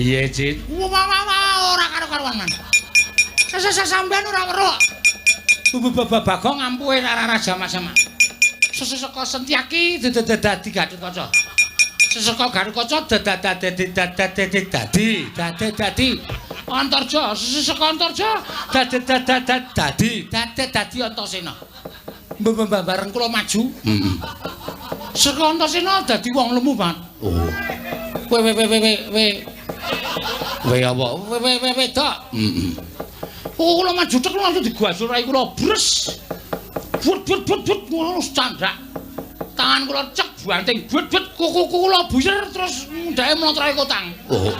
Piye, Cit? Ora karo-karuan. Sampeyan ora weruh. Bagong ngampuhe raja Mas-mas. Seseka Sentyaki dadi Gatotkaca. Seseka Gatotkaca dadi Antarja, seseka Antarja dadi Antasena. Bareng kula maju. Heeh. Seka Antasena dadi wong lemu banget. Oh. We apa? Wedok. Heeh. Kula maju tek langsung digwasur rai kula bres. But ngono candhak. Tangan kula cek banting but kuku kula buyer terus ndake mlontrai kotang. Oh.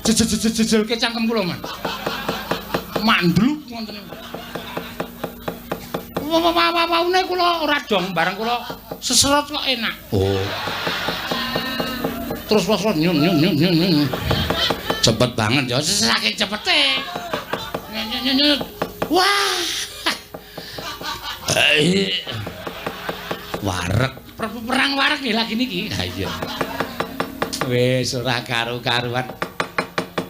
Jejel ke cangkem kula, Man. Mandluk wonten. Waune kula ora dong bareng kula seserot kok enak. Oh. Terus nyun. Cepet banget ya. Saking cepete. Nyun. Wah. Wareg. Perang wareg nggih lagi niki. Ha iya. Wis ora karu-karuan.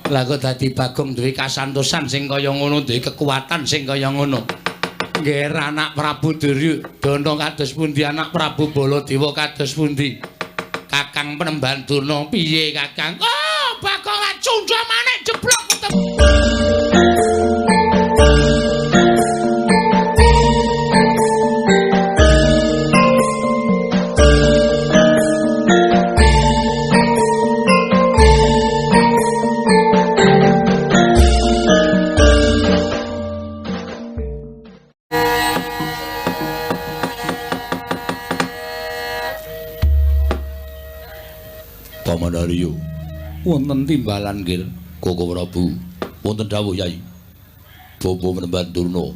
Lah kok dadi Bagong duwe kasantosan sing kaya ngono, duwe kekuatan sing kaya ngono. Nggih anak Prabu Duryudana kados pundi, anak Prabu Baladewa kados pundi? Kakang Penemban Durna piye, Kakang? Oh, Bagong cundha maneh jeblok ketemu. Pamanarya wonten timbalan nggih Koko Prabu wonten dawuh Yai Bapa Penemban Durna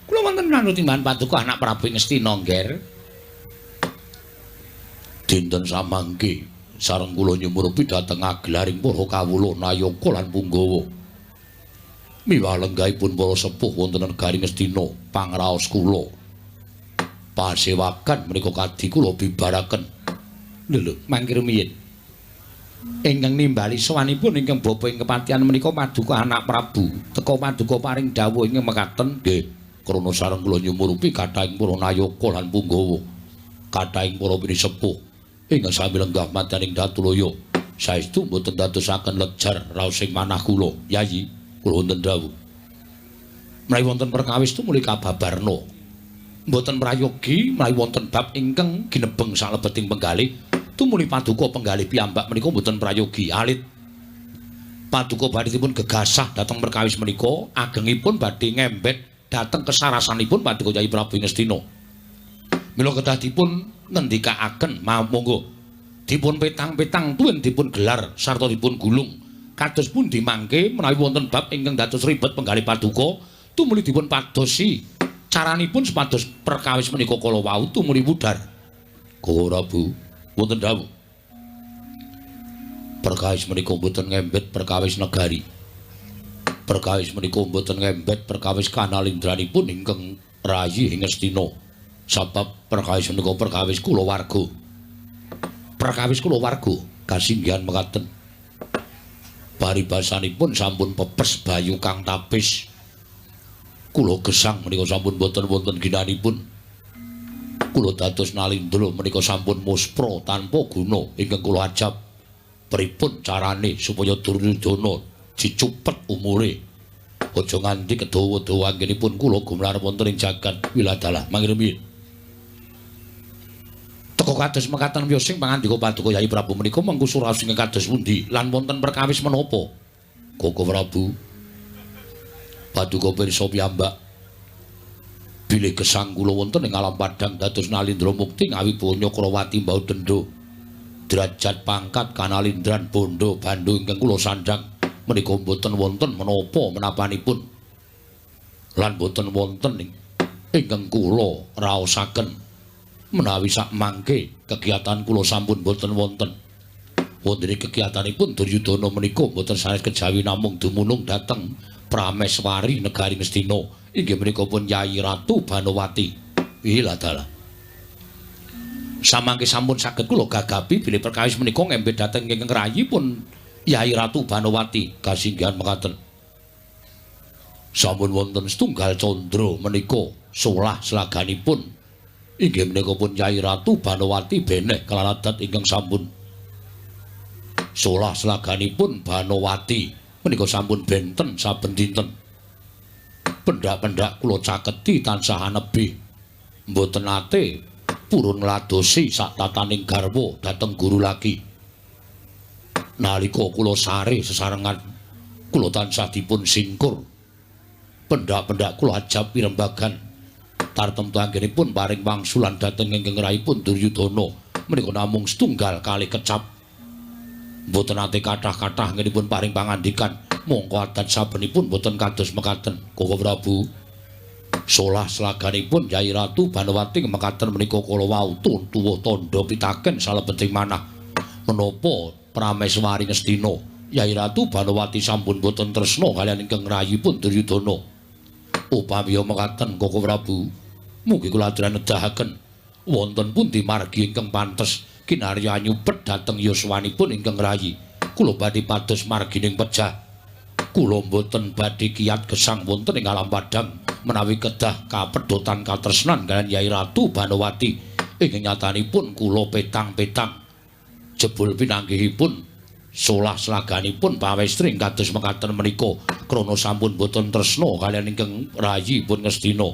Kula wonten nanu timbalan paduka anak Prabu Ngastina nggih dinten samangke sareng kula nyumurupi dhateng agelaring para kawula Nayaka lan Punggawa miwah lenggahipun para sepuh wonten negari Ngastina pangraos kula pasewakan menika kadhi kula bibaraken lho mangke rumiyin ingkang nimbali sowanipun ingkang bapa ing kepatihan menika paduka anak Prabu teka paduka paring dawuh ingkang mekaten nggih krana sareng kula nyumurupi kathahing para Nayaka lan Punggawa kathahing para pinisepuh ingkang sami lenggah madaning Datulaya saestu boten dadosaken lejar raos ing manah kula Yayi kula wonten dawuh menawi wonten perkawis tumuli kababarna boten prayogi menawi wonten bab ingkang ginebeng salebeting penggalih tumuli paduka penggalih piyambak menika boten prayogi alit paduka badhepun gegasah dhateng perkawis menika agengipun badhe ngembet dhateng kesarasanipun paduka Yai Prabu Ngastina mila kedah dipun ngendikaaken monggo dipun petang-petang tuwin dipun gelar sarta dipun gulung kados pundi mangke menawi wonten bab ingkang dados ribet penggalih paduka tumuli dipun padosi caranipun supados perkawis menika kala wau tumuli wudhar Koko Prabu wonten dawuh perkawis menika mboten ngembet perkawis negari perkawis menika mboten ngembet perkawis kanalindranipun ingkang rayi ing Ngastina sebab perkawis menika perkawis kulawarga kasinggihan mekaten paribasanipun sampun pepes bayu kang tapis kula gesang menika sampun boten wonten ginanipun kula dados nalindra menika sampun muspra tanpa guna ingkang kula ajab pripun carane supaya Duryudana dicupet umure aja nganti kedawa-dawa anggenipun kula gumlar wonten ing jagat Wiladala mangirmi teka kados mekaten wiyosing pangandika paduka Yai Prabu menika mengku suraos ing kados pundi lan wonten perkawis menapa Koko Prabu paduka pirsa piyambak bilih gesang kula wonten ing alam padang dados nalindra mukti ngawi banya Krawati Mbau Dendha derajat pangkat kanalindran bondo bandhu ingkang kula sandhang menika boten wonten menapa menapanipun lan boten wonten ingkang kula raosaken menawi sak mangke kegiatan kula sampun boten wonten wonten kegiatanipun Duryudana menika boten sanes kejawi namung dumunung dhateng Prameswari negari Ngastina inggih menika pun Yai Ratu Banowati Wiladala Samangke sampun saged kula gagapi bilih perkawis menika ngembe dhateng ingkang rayi pun Yai Ratu Banowati kasinggihan mekaten. Sampun wonten setunggal candra menika solah selaganipun. Inggih menika pun Yai Ratu Banowati beneh kelaradat ingkang sampun solah selaganipun Banowati menika sampun benten saben dinten. Pendak-pendak kula caketi tansah anebih mboten nate purun ngladosi sak tataning garwa dhateng guru lagi. Nalika kula sare sesarengan kula tansah dipun singkur. Pendak-pendak kula ajab pirembagan tartemtu anggenipun paring wangsulan dhateng ingkang rayipun Duryudana menika namung setunggal kali kecap. Mboten nate kathah-kathah anggenipun paring pangandikan mongko adat sabenipun mboten kados mekaten. Koko Prabu solah selaganipun Yai Ratu Banowati mekaten menika kala wau tuwuh tandha pitaken salebeting manah menapa Prameswari Ngastina Yai Ratu Banowati sampun boten tresna kaliyan ingkang rayipun Duryudana. Upami mekaten Koko Prabu, mugi kula aturana nedahaken wonten pundi margi ingkang pantes kinarya nyupet dhateng yuswanipun ingkang rayi. Kula badhe pados margining pejah. Kula mboten badhe kiyat gesang wonten ing alam padang menawi kedah kapedhotan katresnan kaliyan Yai Ratu Banowati. Ing nyatanipun kula petang-petang jebul pinanggihipun solah selaganipun pawestring kados mekaten menika krana sampun boten tresna kaliyan ingkang rayi pun Ngastina.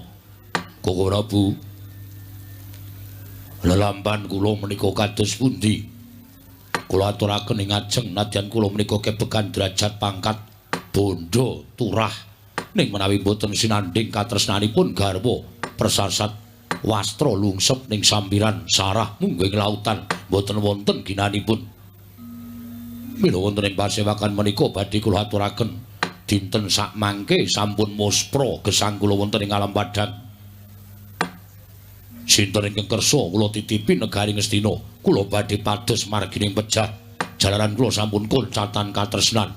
Koko Prabu, lelampan kula menika kados pundi? Kula aturaken ing ajeng nadyan kula menika kebekan derajat pangkat bondo turah ning menawi boten sinanding katresnanipun garwa persasat wastra lungsep ning sampiran sarah mungging lautan boten wonten ginanipun. Mila wonten ing pasewakan menika badhe kula aturaken dinten sak mangke sampun muspra gesang kula wonten ing alam padang. Sinten ingkang kersa kula titipi negari Ngastina, kula badhe pados margining pejah jalaran kula sampun koncatan katresnan.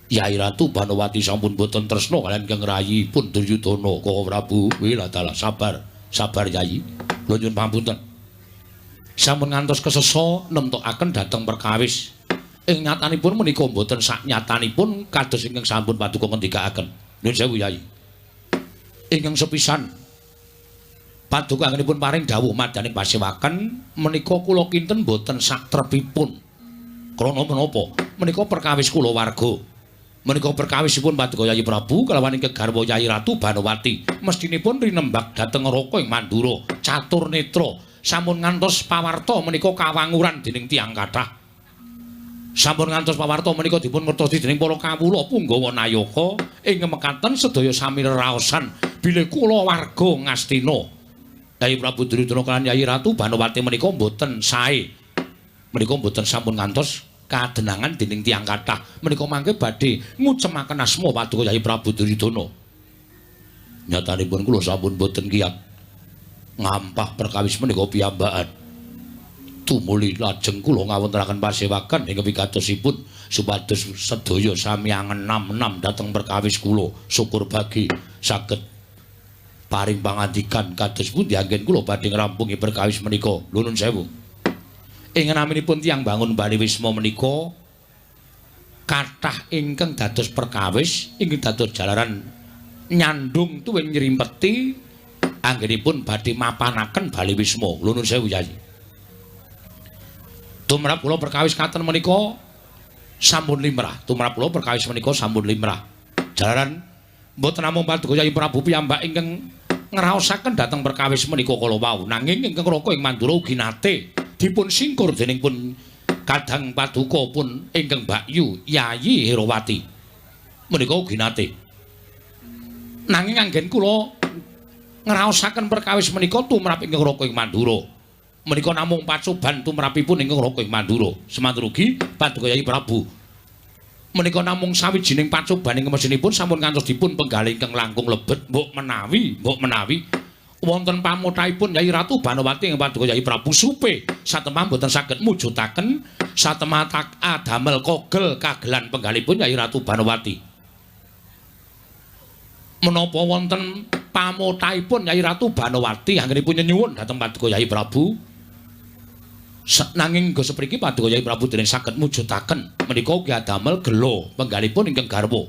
Yai Ratu Banowati sampun boten tresna kaliyan ingkang rayipun Duryudana. Koko Prabu, wiladalah sabar, sabar Yai. Kula nyuwun pamunten. Sampun ngantos kesesa nemtokaken dhateng perkawis. Ing nyatanipun menika mboten sak nyatanipun kados ingkang sampun paduka ngendikaaken. Nuwun sewu Yai. Ingkang sepisan paduka anggenipun paring dawuh madyaning pasewaken menika kula kinten mboten sak trepipun. Krana menapa? Menika perkawis kula warga. Menika perkawisipun paduka Yai Prabu kalawan ingkang garwa Yai Ratu Banowati. Mestinipun rinembag dhateng Raka ing Mandura catur netra sampun ngantos pawarta menika kawanguran dening tiyang kathah. Sampun ngantos pawarta menika dipun ngertosi dening para kawula Punggawa Nayaka ing mekaten sedaya sami raosan bilih kula warga Ngastina. Yai Prabu Duryudana kalan Yai Ratu Banowati menika mboten sae. Menika mboten sampun ngantos kadenangan dening tiyang kathah. Menika mangke badhe ngucemaken asma paduka Yai Prabu Duryudana. Nyatanipun kula sampun boten kiyat ngampah perkawis menika piyambakan. Tumuli lajeng kula ngawontenaken pasewakan ing wigatosipun supados sedaya sami angen-enam dhateng perkawis kula. Syukur bagi saged paring pangandikan kados pundi anggen kula badhe ngrampungi perkawis menika. Nuwun sewu. Ing naminipun tiyang bangun Bali Wisma menika kathah ingkang dados perkawis inggih dados jalaran nyandung tuwin nyrimpeti anggenipun badhe mapanaken Bali Wisma. Nuwun sewu Yai. Tumrap kula perkawis katen menika sampun limrah. Tumrap kula perkawis menika sampun limrah. Jalaran mboten namung paduka Yai Prabu piyambak ingkang ngraosaken dhateng perkawis menika kala wau, nanging ingkang Raka ing Mandura ugi nate dipun singkur dening pun kadang paduka pun ingkang Mbakyu Yayi Herawati. Menika ugi nate. Nanging anggen kula ngraosaken perkawis menika tumrap ingkang Raka ing Mandura. Menika namung pacoban tumrapipun ingkang Raka ing Mandura. Semanten ugi paduka Yai Prabu. Menika namung sawijining pacoban ing mesinipun sampun ngantos dipun penggalih ingkang langkung lebet. Mbok menawi wonten pamuthaipun Yai Ratu Banowati ing paduka Yai Prabu supe satemah boten saged mujudaken satemah adamel kogel kagelan penggalipun Yai Ratu Banowati. Menapa wonten pamuthaipun Yai Ratu Banowati anggenipun nyuwun dhateng paduka Yai Prabu Nanging go sepriki Paduka Yai Prabu dereng saged mujudaken menika ugi adamel gelo penggalipun ingkang garwa.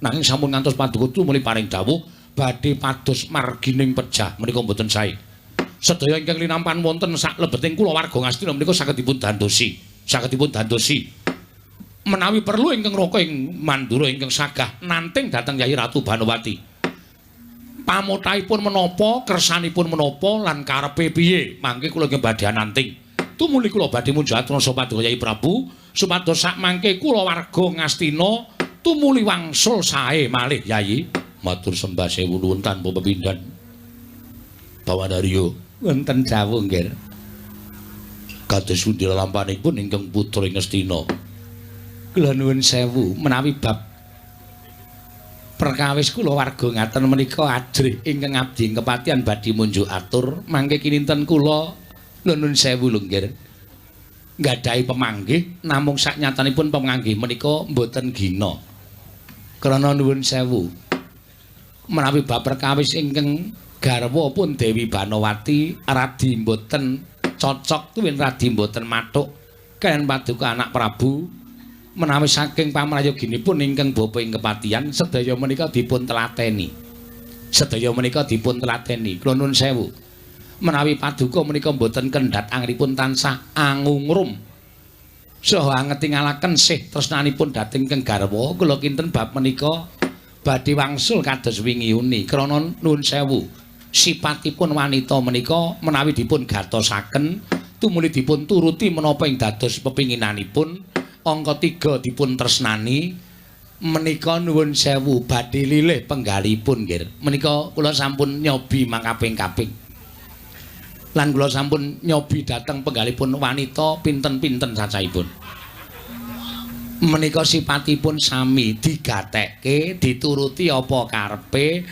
Nanging sampun ngantos Paduka tumuli paring dawuh badhe pados margining pejah menika mboten sae. Sedaya ingkang linampan wonten sak lebeting kulawarga Ngastina menika saged dipun dandosi. Saged dipun dandosi. Menawi perlu ingkang raka ing Mandura ingkang sagah nanting dhateng Yayi Ratu Banowati. Pamothaipun menapa, kersanipun menapa lan karepe piye? Mangke kula nggih badhe nanting. Tumuli kula badhe munjuk atur Paduka Yai Prabu supados sak mangke kula warga Ngastina tumuli wangsul sae malih Yayi. Matur sembah sewu nuwun tanpa pepindhan. Bawandarya wonten dawuh nggih. Kados pundi lalampanipun ingkang putra Ngastina. Kula nuwun sewu menawi bab perkawis kula warga ngaten menika ajrih ingkang abdi kepatihan badhe munjuk atur mangke kinten kula nuwun sewu lho nggih. Nggadahi pemanggih namung saknyatanipun pemanggih menika mboten gina. Krana nuwun sewu menawi bab perkawis ingkang garwa pun Dewi Banowati radi mboten cocok tuwin radi mboten mathuk kaliyan Paduka anak Prabu menawi saking pamrayoginipun ingkang bapa ing kepatihan sedaya menika dipun telateni. Sedaya menika dipun telateni. Kula nuwun sewu. Menawi Paduka menika mboten kendhat anggenipun tansah angungrum saha angetingalaken sih tresnanipun dhateng ingkang garwa kula kinten bab menika badhe wangsul kados wingi uni krana nuwun sewu. Sipatipun wanita menika menawi dipun gatosaken tumuli dipun turuti menapa ing dados pepinginanipun. Angka 3 dipun tresnani menika nuwun sewu badhe lilih penggalipun nggih. Menika kula sampun nyobi mangkaping-kaping. Lan kula sampun nyobi dhateng penggalipun wanita pinten-pinten cacahipun. Menika sipatipun sami digatekke, dituruti apa karepe,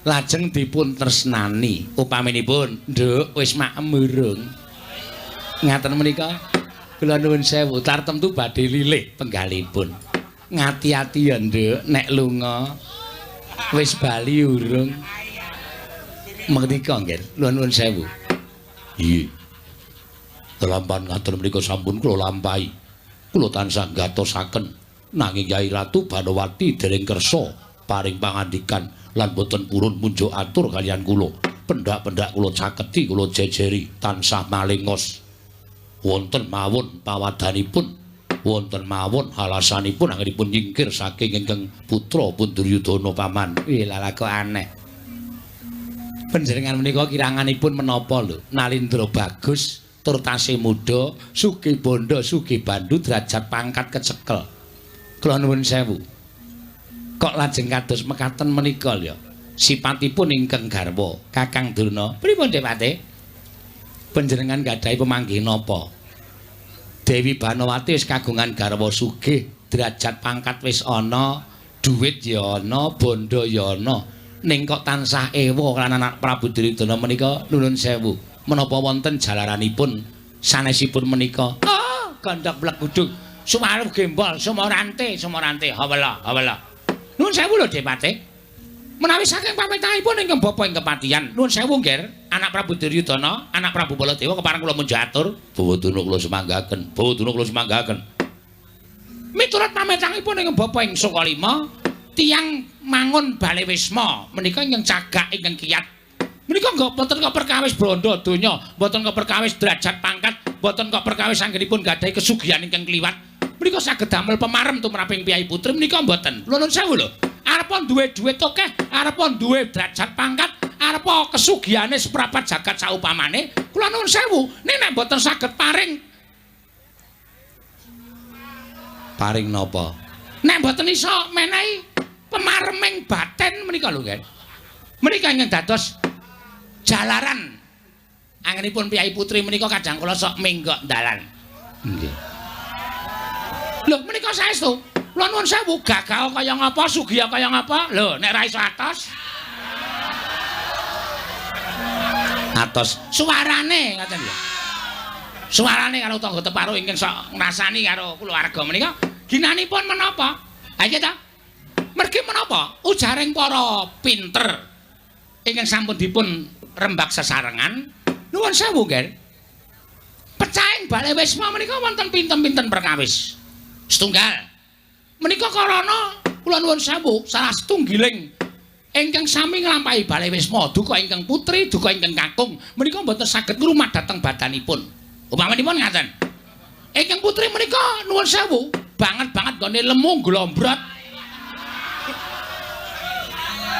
lajeng dipun tresnani. Upaminipun, Nduk wis maem urung. Ngaten menika kula nuwun sewu tartemtu badhe lilih penggalipun. Ngati-ati ya Nduk nek lunga wis bali urung. Menika nggih kula nuwun sewu. Nggih. Telampan ngaten menika sampun kula lampahi. Kula tansah gatosaken nanging Yai Ratu Banowati dereng kersa paring pangandikan lan boten purun munjuk atur kaliyan kula. Pendak-pendak kula caketi kula jejeri tansah malingos. Wonten mawon pawadanipun wonten mawon alasanipun anggenipun nyingkir saking ingkang putra pun Duryudana paman. Lha kok aneh. Panjenengan menika kiranganipun menapa lho? Nalindra bagus, tur tasih muda, sugih bondo, sugih bandu, derajat pangkat kecekel. Kula nuwun sewu. Kok lajeng kados mekaten menika lho. Sipatipun ingkang garwa Kakang Durna. Pripun Depate? Panjenengan gadahi pemanggih napa? Dewi Banowati wis kagungan garwa sugih, derajat pangkat wis ana, dhuwit ya ana, bondo ya ana. Ning kok tansah ewa lan anak Prabu Duryudana menika nuwun sewu. Menapa wonten jalaranipun sanesipun menika? Oh, gondhok blekuduk, sumaruh gembol, sumorante, hawala. Nuwun sewu lho Depate. Menawi saking pamitahipun ingkang bapa ing kepatihan, nuwun sewu nggih, anak Prabu Duryudana, anak Prabu Baladewa kepareng kula munjuk atur. Bawaduna kula semanggaken. Miturut pamitahipun ingkang bapa ing Sukalima, tiyang mangun Bale Wisma menika ingkang cagak ingkang kiyat. Menika mboten kok perkawis branda donya, mboten kok perkawis derajat pangkat, mboten kok perkawis anggenipun gadahi kesugihan ingkang kliwat. Menika saged damel pemarem tumraping piyai putri menika mboten. Nuwun sewu lho. Arep duwe dhuwit akeh, arep duwe derajat pangkat, arep kesugihane seprapat jagat saupamane, kula nuwun sewu, nek mboten saged paring napa? Nek mboten iso menehi pemareming batin menika lho, nggih. Menika ingkang dados jalaran anggenipun piyai putri menika kadang kula sok menggok dalan. Nggih. Lho menika saestu kula nuwun sewu gagah kaya ngapa, sugih kaya ngapa? Lho, nek ra iso atos suarane ngoten lho. Suarane karo tangga teparo ingkang sok ngrasani karo kulawarga menika ginanipun menapa? Ha iki ta? Mergi menapa? Ujaring para pinter ingkang sampun dipun rembag sesarengan. Nuwun sewu, nggih. pecahing Bale Wisma menika wonten pinten-pinten perkawis. Setunggal. Menika karana kula nuwun sewu salah setunggiling ingkang sami nglampahi Bale Wisma duka ingkang putri, duka ingkang kakung menika mboten saged ngrumat dhateng badanipun. Upamanipun ngaten. Ingkang putri menika nuwun sewu banget-banget nggone lemu glombrot.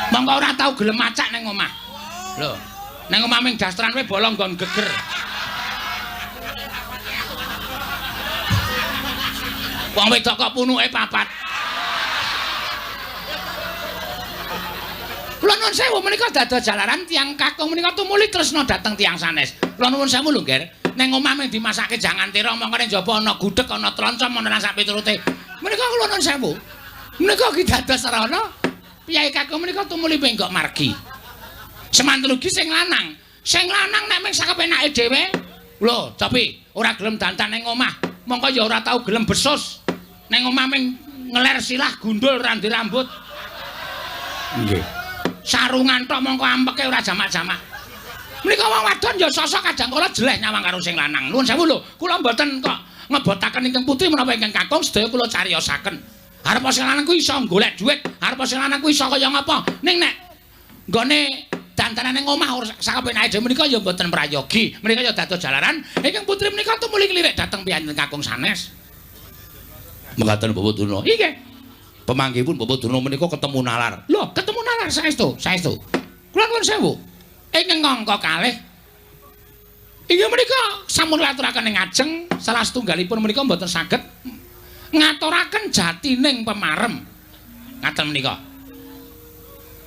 Monggo ora tau gelem macak ning omah. Lho, ning omah ming dastran wae bolong nggon geger. Wong wedok kok punuke papat. Kula nuwun sewu menika dados jalaran tiyang kakung menika tumuli tresna dhateng tiyang sanes. Kula nuwun sewu lho, Nger. Ning omah ming dimasake jangan terong mongko ning jaba ana gudheg, ana troncom, ana sak piturute. Menika kula nuwun sewu. Menika ki dados sarana piyai kakung menika tumuli penggok margi. Semanten ugi sing lanang. Sing lanang nek ming sakepenake dhewe, lho, Copi, ora gelem dandan ning omah, mongko ya ora tau gelem besus. Ning omah ming ngeler silah gundul randi rambut. Nggih. Sarungan tok mongko ampeke ora jamak-jamak. Menika wong wadon ya sosok kadang kala jeleh nyawang karo sing lanang. Nuwun sewu lho, kula mboten kok ngebotaken ingkang putri menapa ingkang kakung sedaya kula cariyosaken. Arep sing lanang kuwi iso golek dhuwit, arep sing lanang kuwi iso kaya ngapa. Ning nek nggone dandanan ning omah ora sakepenake dhewe menika ya mboten prayogi. Menika ya dados jalaran ingkang putri menika tumuli nglirik dhateng piyanten kakung sanes. Mekaten Bapak Durna. Nggih. Pemanggihipun Bapak Durna menika ketemu nalar. Lho, ketemu nalar saestu, saestu. Kula nuwun sewu. Ingkang angka kalih. Inggih menika sampun laturaken ing ajeng salah setunggalipun menika mboten saged ngaturaken jatining pemarem. Ngaten menika.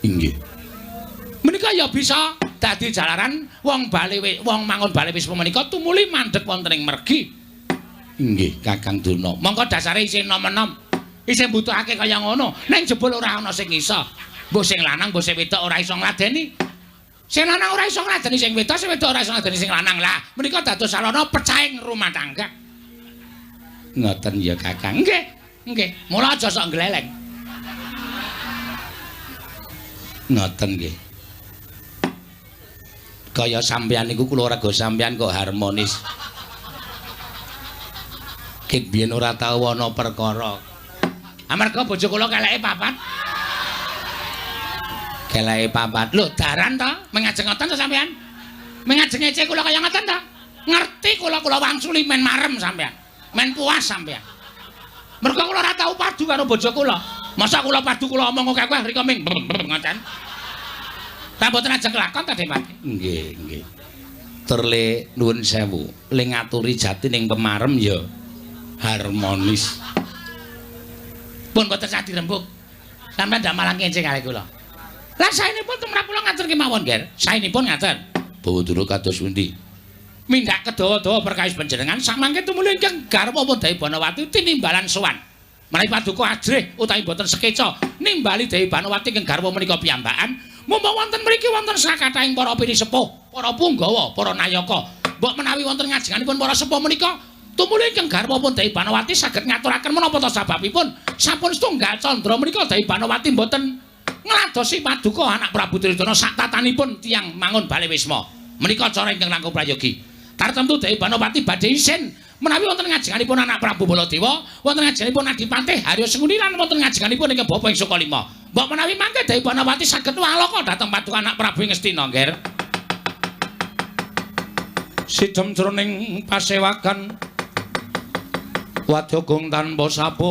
Inggih. Menika ya bisa dadi jalaran wong mangun Bale Wisma menika tumuli mandheg wonten ing mergi. Inggih, Kakang Durna. Mongko dasare isih nom-enom. Isih mbutuhake kaya ngono. Ning jebul ora ana sing iso. Mbok sing lanang, mbok sing wedok ora iso ngladeni. Sing lanang ora iso ngladeni sing wedok ora iso ngladeni sing lanang. Lah, menika dados sarana pecahing rumah tangga. Ngoten ya, Kakang. Nggih. Nggih. Mula aja sok gleleng. Ngoten nggih. Kaya sampeyan niku kula rega sampeyan kok harmonis. Kit biyen ora tau ana perkara. Amarga bojo kula keleke papat. Keleke papat. Lho, daran ta? Mengajeng ngoten ta sampean? Mengajeng ece kula kaya ngoten ta? Ngerti kula wangsuli men marem sampean. Men puas sampean. Mergo kula ora tau padu karo bojo kula. Masa kula padu kula omong akeh rika ming ngoten. Ta mboten ajeng kelakon ta, Depati? Nggih, nggih. Terle nuwun sewu, le ngaturi jati ning pemarem ya harmonis. Pun boten sah dirembug. Sampeyan ndak malang kencing kalih kula. Lah saenipun tumrap kula ngatur kemawon, Ger. Saenipun ngaten. Bawa Durna kados pundi? Mindak kedawa-dawa perkawis panjenengan samangke tumuli ingkang garwa pun Dewi Banawati tinimbalan sowan. Menawi paduka ajrih utawi boten sekeca nimbali Dewi Banawati ingkang garwa menika piyambakan, mumpung wonten mriki wonten sakathahing para pini sepuh, para punggawa, para nayaka. Mbok menawi wonten ngajenganipun para sepuh menika tumuli ingkang garwa pun Dewi Banawati saged ngaturaken menapa ta sababipun sampun setunggal candra menika Dewi Banawati mboten ngladosi paduka anak Prabu Duryudana sak tatanipun tiyang mangun Bale Wisma. Menika cara ingkang langkung prayogi. Tartemtu Dewi Banawati badhe isin menawi wonten ngajenganipun anak Prabu Baladewa, wonten ngajenganipun Adipati Harya Senguni lan wonten ngajenganipun ingkang Bapa ing Sukalima. Mbok menawi mangke Dewi Banawati saged walaka dhateng paduka anak Prabu ing Ngastina, Nger. Sidhem jroning pasewakan Wadyagung tanpa sapawa.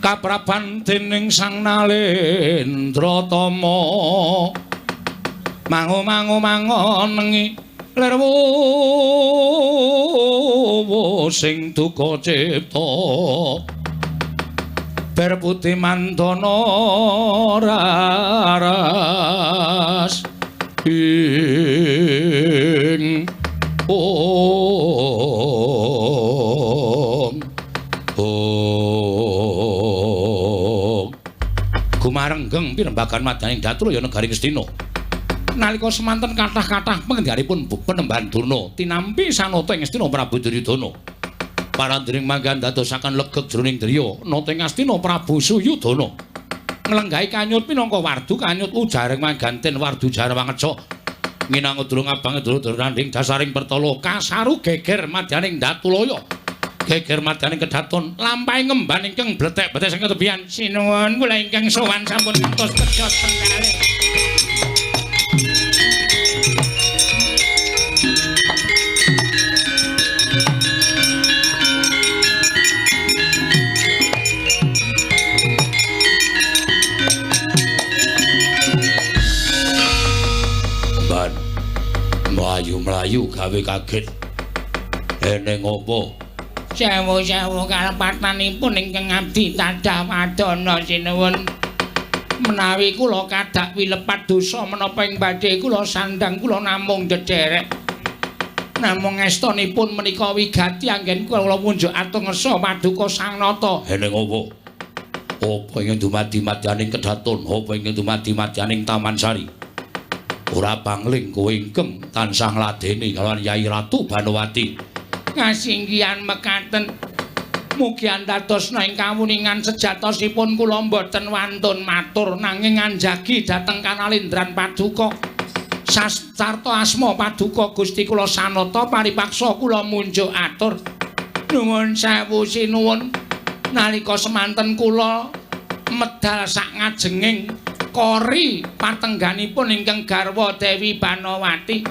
Kapraban dening Sang Nalendra Tama mangu-mangu-mangonengi lerwu sing duka cipta ber putih mandana raras ing gumarenggeng pirembagan madaning Datraya negari Ngastina. Nalika semanten kathah-kathah pangendhanipun Penembahan Durna tinampi sanata ing Ngastina Prabu Duryudana. Parandring manggan dadosaken legeg jroning driya nata ing Astina Prabu Suyudana nglenggahi kanyut minangka wardu kanyut ujaring mangganten wardu Jarwangeca minangka durung abang durung randing dasaring pertala kasaru geger madyaning Datulaya geger madyaning kedaton lampahe ngemban ingkang bletek-bletek saking tebian sinuwun kula ingkang sowan sampun ngantos tegos tenggalih. Melayu gawe kaget. Eneng apa? Sewu-sewu kalepatanipun ingkang abdi tadah wadana sinuwun. Menawi kula kadak wilepat dosa menapa ing badhe kula sandang kula namung dederek. Namung estunipun menika wigati anggen kula munjuk atungesa paduka Sang Nata. Eneng apa? Apa ingkang dumadi madyaning kedaton? Apa ingkang dumadi madyaning Taman Sari? Ora pangling kowe ingkem tansah ngladeni kalawan Yai Ratu Banowati. Kasinggihan mekaten mugi andadosna ing kawuningan sejatosipun kula mboten wantun matur nanging anjagi dhateng Kanalindran Paduka. Sastarta asma Paduka Gusti kula Sanata paripaksa kula munjuk atur. Nuwun sewu sinuwun nalika semanten kula medal sak ngajenging kori patengganipun ingkang garwa Dewi Banowati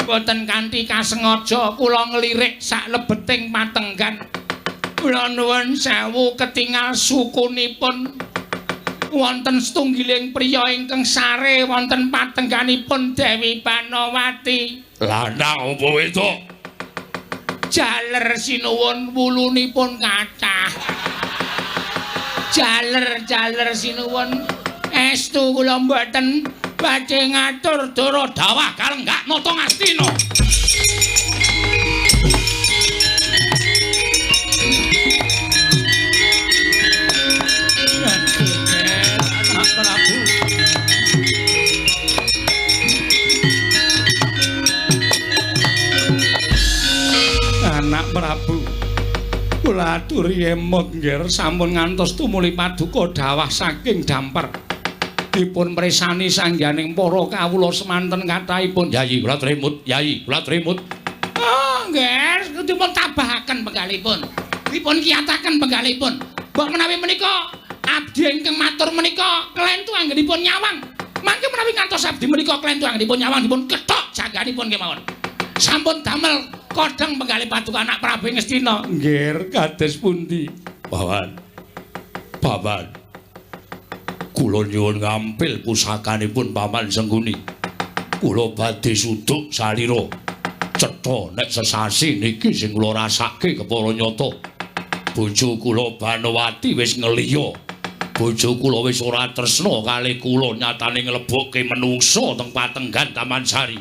boten kanthi kasengaja kula nglirik sak lebeting patenggan kula nuwun sewu ketingal sukunipun wonten setunggiling priya ingkang sare wonten patengganipun Dewi Banowati lanang apa wedok jaler sinuwun wulunipun kathah jaler sinuwun estu kula mboten badhe ngatur dara dawah kalenggak nata Ngastina. Anak Prabu kula aturi emot nggih sampun ngantos tumuli paduka dawah saking Dampar. Dipun mresani sangganing para kawula semanten kathahipun. Yayi kula trimut, Yayi kula trimut. Oh, nggih, dipun tabahaken penggalipun. Dipun kiyataken penggalipun. Mbok menawi menika abdi ingkang matur menika klentu anggenipun nyawang. Mangke menawi ngantos abdi menika klentu anggenipun nyawang dipun kethok jangganipun kemawon. Sampun damel kodheng penggalih paduka anak Prabu Ngastina. Nggih, kados pundi? Paman. Kula nyuwun ngampil pusakanipun Paman Sengguni. Kula badhe suduk salira. Cetha nek sesasi niki sing kula rasake kepara nyata. Bojo kula Banowati wis ngeliya. Bojo kula wis ora tresna kalih kula nyatane nglebokke menungsa teng patenggan Taman Sari.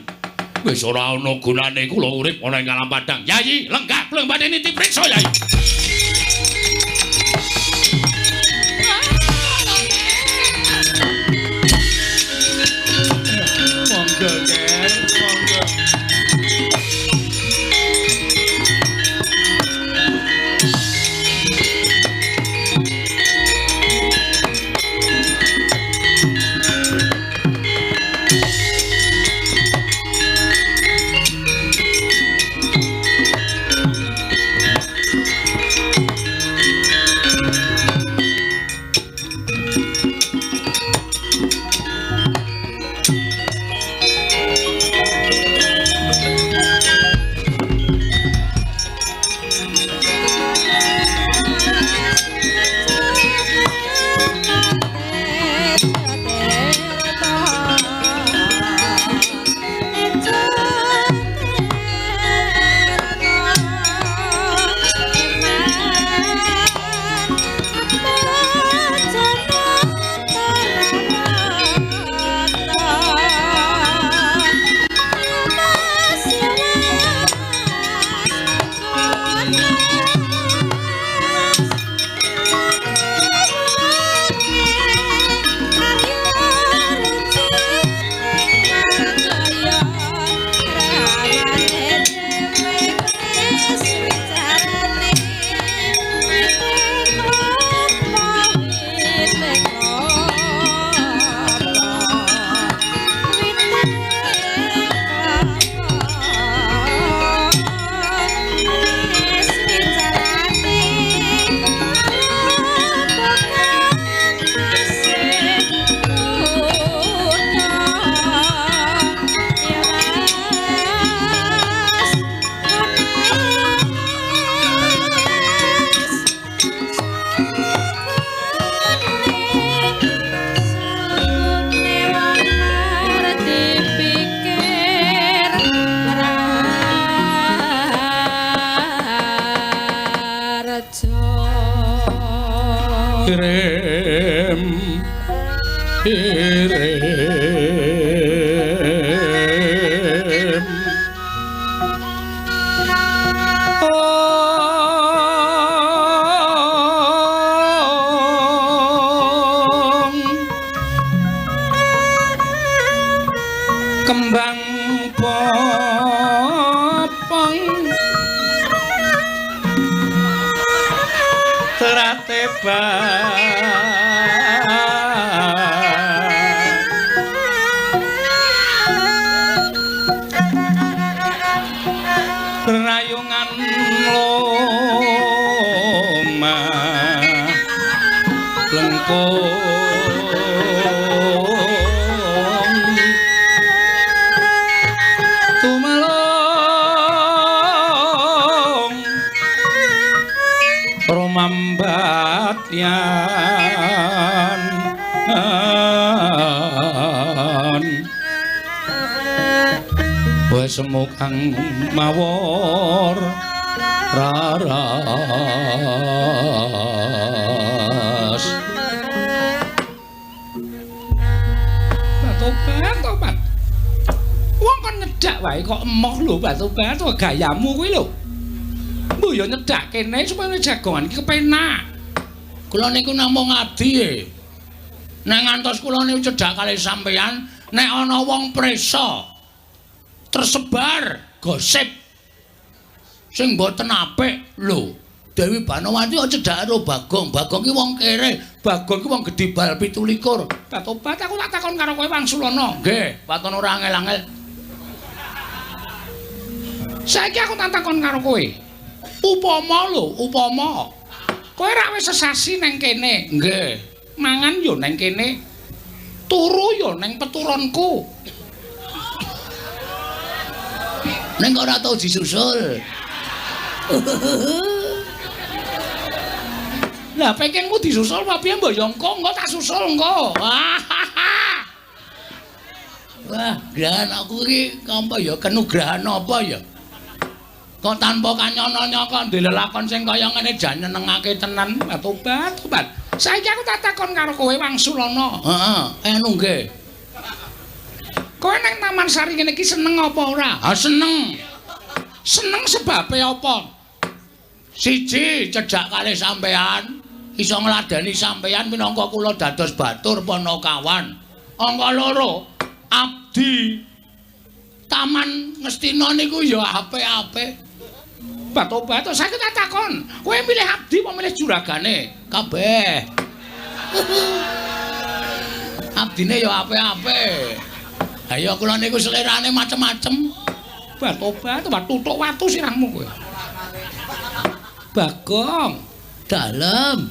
Wis ora ana gunane kula urip ana ing alam padang. Yayi, lenggah kula badhe niti priksa Yayi. kembang popong terateba rayungan loma lengkung tumalong romambat yan wae semukang mawor raras tobat wong kon nyedak wae kok emoh lho tobat gayamu kuwi lho mbuh yo nyedak kene supaya jagongan iki kepenak kula niku namung ngabdi nek ngantos kula niku cedak kalih sampeyan nek ana wong presa tersebar gosip sing mboten apik lho Dewi Banowati aja cedak karo Bagong ki wong kere Bagong ki wong gedhi bal 17 tobat aku tak takon karo kowe Wangsulana nggih waton ora angel-angel saiki aku tak takon karo kowe upama kowe rak wis sesasi nang kene nggih mangan yo nang kene turu yo nang peturonku neng ora tau disusul. Lah pengenmu disusul apa piye mbok yo engko tak susul engko. Wah, grahan aku iki apa ya kenugrahan apa ya? Kok tanpa kanyono kok ndelelakon sing kaya ngene jan nyenengake tenan. Tobat. Saiki aku tak takon karo kowe Wangsulana. Heeh, nggih. Kowe nang Taman Sari ngene iki seneng apa ora? Seneng. Seneng sebabe apa? Siji, cedak kalih sampean, iso ngladeni sampean minangka kula dados batur Panakawan. Angka loro, abdi Taman Ngastina niku ya apik-apik. Bato-bato saiki tak takon, kowe milih abdi apa milih juragane? Kabeh. Abdine ya apik-apik. Ayo kula niku selerane macem-macem. Bato-bato tutuk watu sirahmu kowe. Bagong, dalem.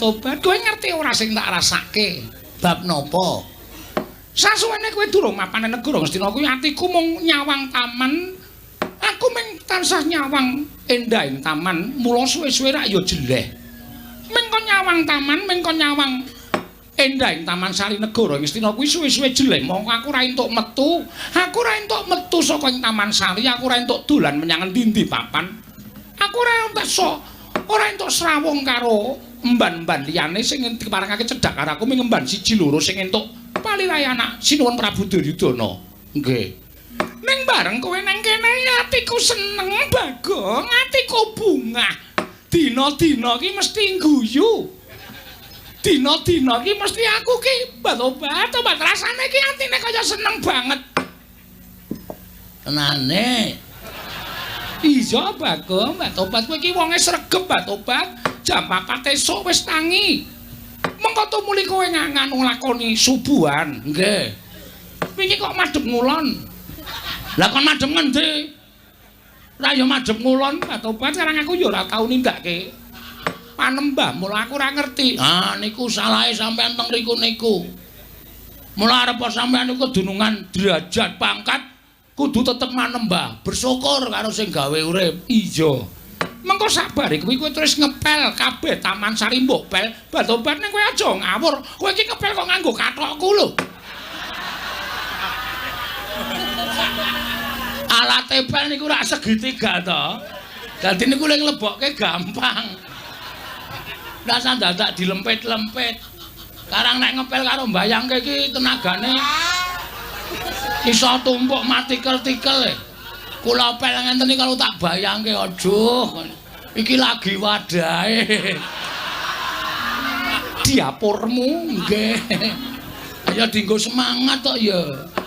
Tobat, kowe ngerti ora sing tak rasake? Bab napa? Sasuwene kowe durung mapan negara Ngastina kuwi atiku mung nyawang taman. Aku mung tansah nyawang endahing taman, mula suwe-suwe rak ya jeleh. Mengko nyawang taman, mengko nyawang endahing Taman Sari Negara Ngastina kuwi suwe-suwe jeleh. Mongko aku ora entuk metu. Aku ora entuk metu saka ing Taman Sari, aku ora entuk dolan menyang endi-endi papan. Aku ora entuk srawung karo emban-emban liyane sing diparengake cedhak karo aku ming emban siji loro sing entuk palirae anak Sinuwun Prabu Duryudana. Nggih. Ning bareng kowe nang kene atiku seneng Bagong, atiku bungah. Dina-dina iki mesti guyu. Dina-dina iki mesti aku ki bat-obat rasane ki atine kaya seneng banget. Tenane. Iya Bagong, bat-obat kowe iki wonge sregep bat-obat. Jam 4 esuk wis tangi. Mengko tumuli kowe nganu lakoni subuhan, nggih. Wingi kok madhep ngulon. Lah kon madhep ngendi? Ora ya madhep ngulon, bat-obat karang aku ya ora tau nindakake. Panembah mula aku ora ngerti. Niku salahe sampean teng riku niku. Mula arep sampean niku kedunungan derajat pangkat kudu tetep manembah, bersyukur karo sing gawe urip. Iya. Mengko sabar kuwi kowe terus ngepel kabeh Taman Sari mbok pel. Bat-obat ning kowe aja ngawur. Kowe iki ngepel kok nganggo kathokku lho. Alat tepel niku rak segitiga to. Dadi niku ning lebokke gampang. Rasa dadak dilempit-lempit. Karang nek ngepel karo mbayangke iki tenagane iso tumpuk matikel-tikel. Kula pel ngenten iki kalau tak bayangke aduh. Iki lagi wadahe. Diapurmu nggih. Ayo dienggo semangat tok ya.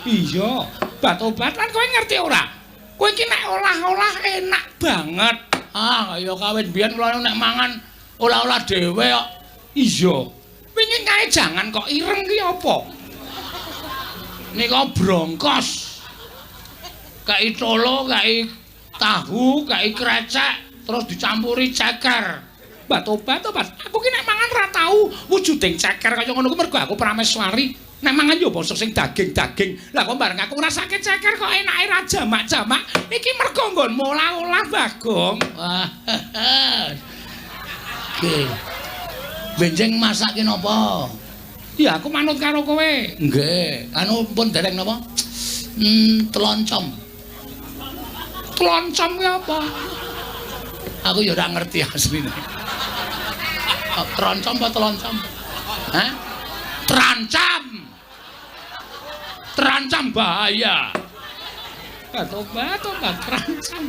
Iya, bat-obat lan kowe ngerti ora? Kowe iki nek olah-olah enak banget. Ah, kaya kawit biyen kula nek mangan olah-olah dhewe kok. Iya. Wingi kae jangan kok ireng ki apa? Nika brongkos. Kai tolo, kai tahu, kai krecek, terus dicampuri ceker. Bat-obat. Aku ki nek mangan ra tau wujuding ceker kaya ngono ku mergo aku prameswari. Nek mangan yo basa sing daging-daging. Lah kok bareng aku ngrasake ceker kok enake ra jamak-jamak. Iki mergo nggonmu olah-olah Bagong. Wah. Oke. Benjing masake napa? Ya aku manut karo kowe. Nggih, anu pun dereng napa? Teloncom. Teloncom ki apa? Aku ya ora ngerti asline. Teroncom apa teloncom? Hah? Terancam. Terancam bahaya. Bat-obat terancam.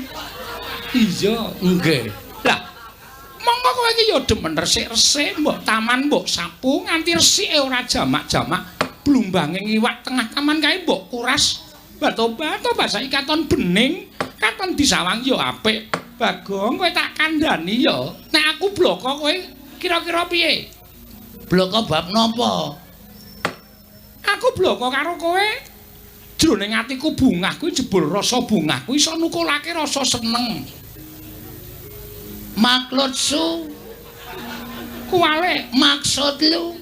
Iya, Nggih. lah monggo kowe iki ya demen resik-resik, mbok taman mbok sapu nganti resike ora jamak-jamak. Blumbanging iwak tengah taman kae mbok kuras. Bat-obat saiki katon bening, katon disawang ya apik. Bagong kowe tak kandhani ya. Nek aku bloko kowe kira-kira piye? Bloko bab napa? Aku bloko karo kowe. Jroning atiku bungah kuwi jebul rasa bungah kuwi iso nukulake rasa seneng. Maksudsu Kuwale maksud lu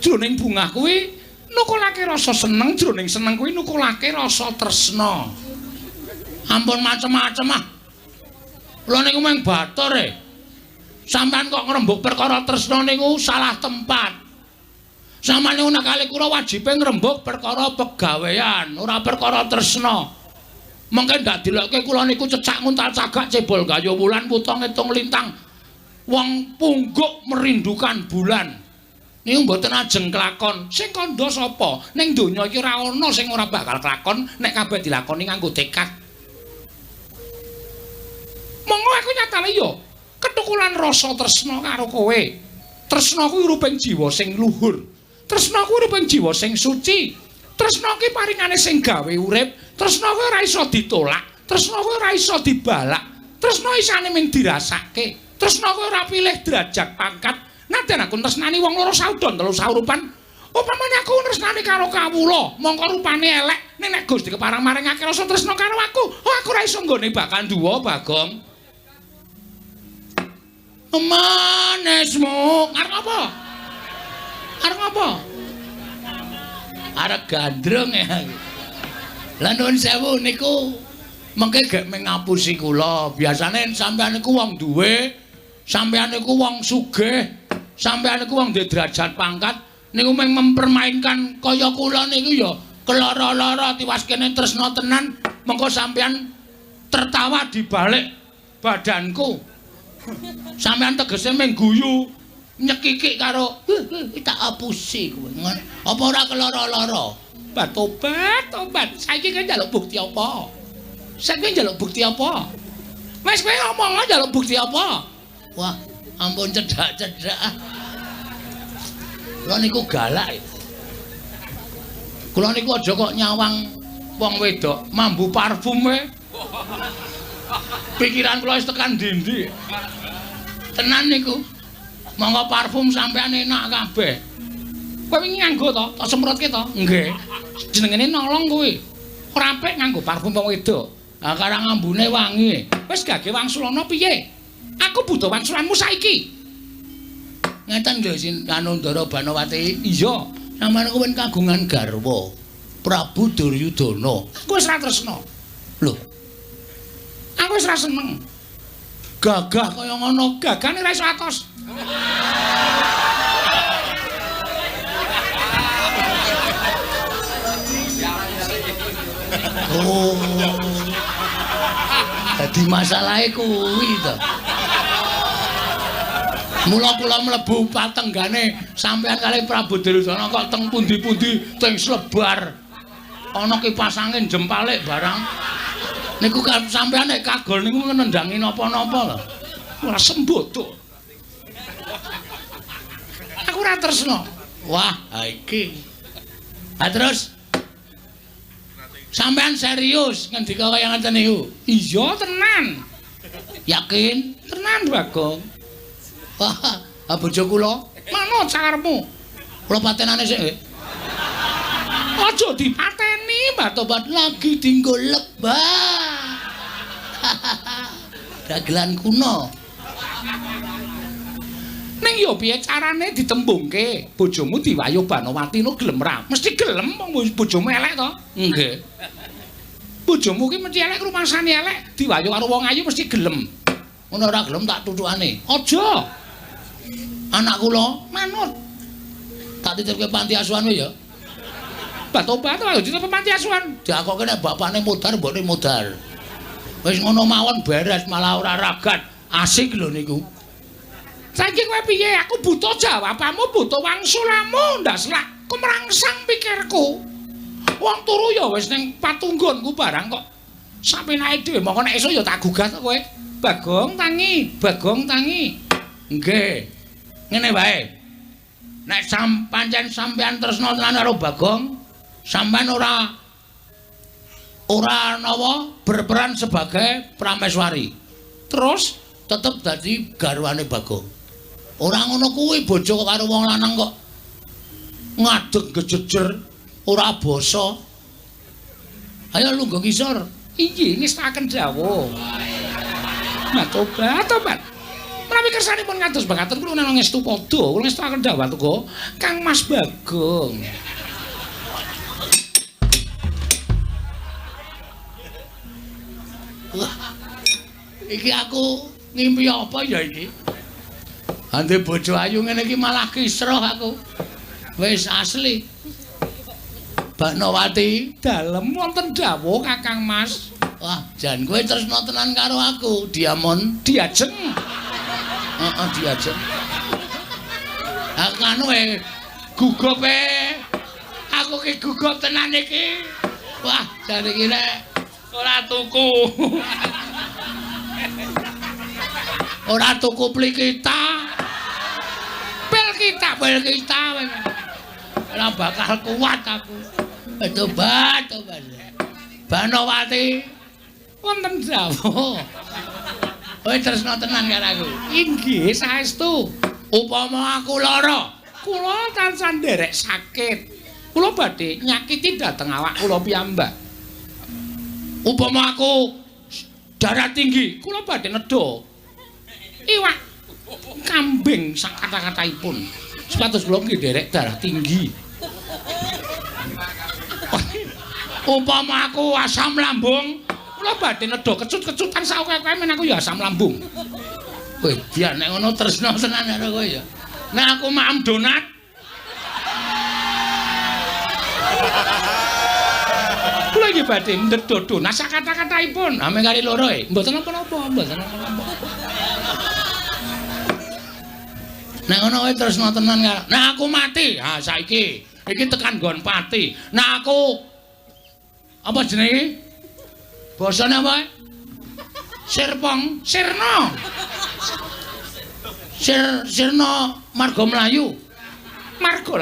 jroning bungah kuwi nukulake rasa seneng, jroning seneng kuwi nukulake rasa tresna. ampun macem-macem ah. Kula niku mung batur Sampeyan kok ngrembug perkara tresna niku salah tempat. Sampeyan niku nek kali kula wajibe ngrembug perkara pegawean, ora perkara tresna. Mengke ndak dilokke kula niku cecak nguntal cagak cebol gayo wulan puto ngitung lintang. Wong pungguk merindukan bulan. Niku mboten ajeng kelakon. Sing kandha sapa? Ning donya iki ora ana sing ora bakal kelakon nek kabeh dilakoni nganggo tekad. Monggo aku nyatane yo ketukulan rasa tresna karo kowe. Tresna kuwi ruping jiwa sing luhur. Tresna kuwi ruping jiwa sing suci. Tresna kuwi paringane sing gawe urip. Tresna kuwi ora iso ditolak. Tresna kuwi ora iso dibalak. Tresna isane mung dirasake. Tresna kuwi ora pilih derajat pangkat. Naden aku tresnani wong loro saudon telu saurupan. Upamane aku tresnani karo kawula, mongko rupane elek, nek Gusti keparang maringake rasa tresna karo aku, aku ora iso nggone bakal duwa, Bagong. Manesmu, arep apa? Arep apa? Arep gandrung ya. Lah nuwun sewu niku mengke gek mengapusi kula. Biasane sampeyan niku wong duwe, sampeyan niku wong sugih, sampeyan niku wong duwe derajat pangkat, niku mung mempermainkan kaya kula niku ya keloro-loro tiwas kene tresna tenan, mengko sampeyan tertawa di balik badanku. Sampeyan tegese mung guyu nyekikik karo tak apusi kowe. Apa ora keloro-loro? Tobat. Saiki kowe njaluk bukti apa? Saiki njaluk bukti apa? Wis kowe ngomong njaluk bukti apa? Wah, ampun cedak-cedak. Kula niku galak. Kula niku aja kok nyawang wong wedok mambu parfum we. Pikiran kula wis tekan ndi-ndi. Tenan niku. Monggo parfum sampean enak kabeh. Kowe wingi nganggo to? Tak semprotke to? Nggih. Jenengane nolong kuwi. Ora apik nganggo parfum wong wedok. Lah karang ambune wangi. Wis gage wangsulana piye? Aku butuh wangsulanmu saiki. Ngeten lho Sin anu Ndara Banowati. Iya, sampeyan niku men kagungan garwa Prabu Duryudana. aku wis ra tresna. Lho, Aku wis ra seneng. gagah kaya ngono. Gagane ra iso atos. Oh. Dadi masalahe kuwi to. Mula kula mlebu patenggane sampeyan kalih Prabu Duryudana kok teng pundi-pundi teng Slebar. Ana kipas angin jempalik barang. Niku sampeyan nek kagol niku nendhangi napa-napa lho. Ora sembodo. Aku ora tresno. Wah, ha iki. Ha terus sampean serius ngendika kaya ngoten niku? Iya, tenan. Yakin? Tenan, Bagong. Wah, bojo kula, manut sakarepmu. Kula patenane sik nggih. Aja dipateni, Mbah Tobat lagi dinggo lebah. Dagelan kuno. Ning yo piye carane ditembungke? Bojomu diwayuh Banowati no gelem ra? Mesti gelem wong bojomu elek to? Nggih. Bojomu ki mesti elek rumasane elek, diwayuh karo wong ayu mesti gelem. Ngono ora gelem tak tutukane. Aja. Anak kula manut. Tak titipke panti asuhan wae ya. Batobat ayo dititip panti asuhan. Diakoke nek bapakne mudhar mbokne mudhar. Wis ngono mawon beres malah ora ragat. Asik lho niku. Saiki kowe piye? Aku butuh jawabanmu, butuh wangsulamu, ndak selak kumrangsang pikirku. Wong turu ya wis ning patunggonku barang kok. Sampe naik dhewe mongko nek esuk ya tak gugat kowe. Bagong tangi, Bagong tangi. Nggih. Ngene wae. Nek pancen sampean tresna tenan karo Bagong, sampean ora napa berperan sebagai prameswari. Terus tetep dadi garwane Bagong. Ora ngono kuwi bojo karo wong lanang kok ngadeg gejejer ora basa. Ayo lungguh ngisor. Inggih ngestaken dawuh. Nah, tobat. Menawi kersanipun ngados mekaten kula nang ngestu padha, kula ngestaken dawuh tuku Kang Mas Bagong. Wah. Iki aku ngimpi apa ya iki? Ande bojo ayu ngene iki malah kisruh aku. Wis asli. Banowati dalem wonten dawuh Kakang Mas. Wah, jan kowe tresna tenan karo aku, Diamond, diajeng. Heeh, diajeng. Aku anu gugup Aku ki gugup tenan iki. Wah, jan iki nek ora tuku. Ora tuku pli kita. Bel kita. Ora bakal kuat aku. Tobat. Banowati wonten dawuh. Kowe tresna tenan karo aku. Inggih saestu. Upama aku lara, kula tansah nderek sakit. Kula badhe nyakiti dhateng awak kula piyambak. Upama aku darah tinggi, kula badhe nedha. Iwak kambing sak kata-kataipun. Supados kula nggih nderek darah tinggi. Umpama aku asam lambung, kula badhe nedha kecut-kecutan sakowe-kowe men aku ya asam lambung. Kowe dia nek ngono tresna tenan karo kowe ya. Nek aku maem donat. Kula iki badhe nedha donat sak kata-kataipun. Ame kali loro mboten napa-napa, mboten napa-napa. Nek ngono kowe tresna tenan karo. Nek aku mati, ha saiki iki tekan nggon pati. Nek aku apa jenenge? Basane apa? Sirpong, Sirna. Sirna marga mlayu. Marga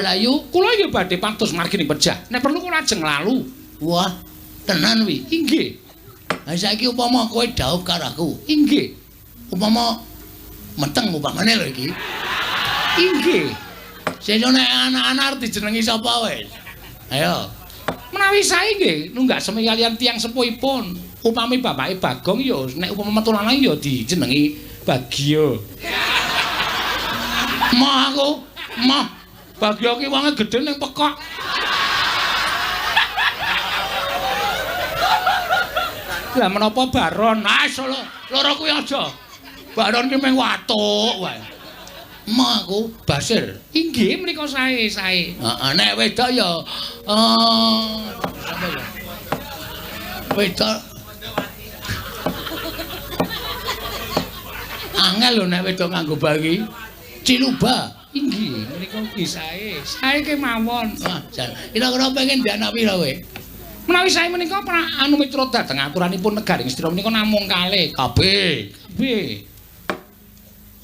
layu. Kula ya badhe patus margine pejah. Nek perlu kula ajeng lalu. Wah, tenan wi. Inggih. Ha saiki upama kowe dhaup karo aku. Inggih. Upama meteng upamane lho iki. Inggih. Sesuk nek anak-anak dijenengi sapa wis? Ayo. Menawi sae nggih nunggak semi kalian tiyang sepuhipun. Upami bapake Bagong ya nek upama metu lanang ya dijenengi Bagio. Mah Bagio ki wonge gedhe ning pekok. Lah menapa Baron? Ah loro kuwi aja. Baron ki mung watuk wae. Aku Basir. Inggih menika sae. Heeh, nek wedok ya apa ya? Wedok Angel lho nek wedok nganggo bagi. Ciluba. Inggih, menika ugi sae. Sae kemawon. Wah, jan. Kira-kira pengen ndek anak pira kowe? Menawi sae menika anu mitra dhateng aturanipun negari Ngastina menika namung kalih. Kabeh.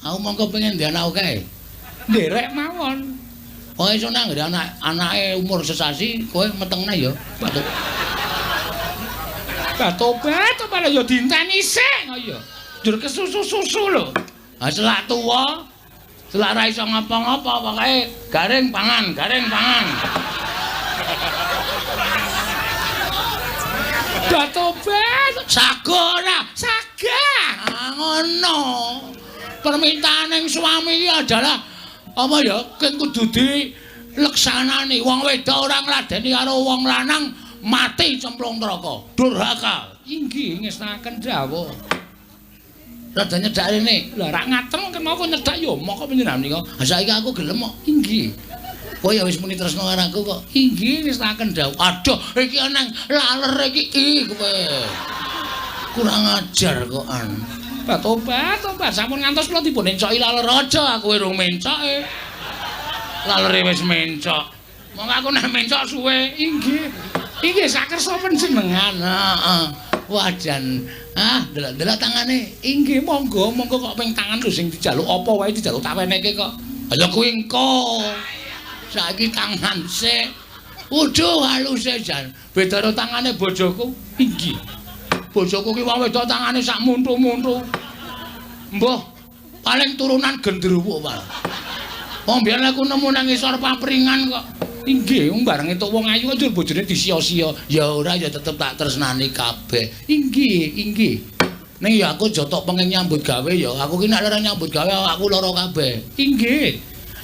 Aku mongko pengen ndek anak akeh. Nderek mawon. Oh iso nang anake umur sesasi kowe metengna ya. Tobat malah ya dinteni sik kok ya. Njur kesusu-susu lho. Ha selak tuwa, selak ra iso ngapa-ngapa pokoke garing pangan. Tobat sagora, sagah. Ngono. Permintaan suami iki adalah apa ya? Keng kudu dileksanani. Wong wedok ora ngladeni karo wong lanang mati cemplung neraka. Durhaka. Inggih ngestaken dawuh. Rada nyedak rene. Lah rak ngateng kenapa nyedak ya moko panjenengan nika. Ha saiki aku gelem kok. Inggih. Kowe ya wis muni tresno karo aku kok. Inggih ngestaken dawuh. Aduh iki ana laler iki kowe. Kurang ajar kok an. Tobat, sampun ngantos kula dipun encoki laler aja aku urung mencoke. Lalere wis mencok. Monggo aku nek mencok suwe. Inggih sakersa panjenengan. Heeh. Wajan. Delok-delok tangane. Inggih monggo kok ping tangan lho sing dijaluk apa wae dijaluk tak weneke kok. Ayo kuwi engko. Saiki tangan sik. Waduh halus jan. Beda karo tangane bojoku. Inggih. Bojoku ki wong wedok tangane sak muntu-muntu. Mbah, paling turunan gendruwo wae. Wong biyen aku nemu nang ngisor papringan kok. Inggih, bareng entuk wong ayu njur bojone disia-sia. Ya ora ya tetep tak tresnani kabeh. Inggih. Ning ya aku jotok pengen nyambut gawe ya. Aku ki nek ora nyambut gawe aku lara kabeh. Inggih.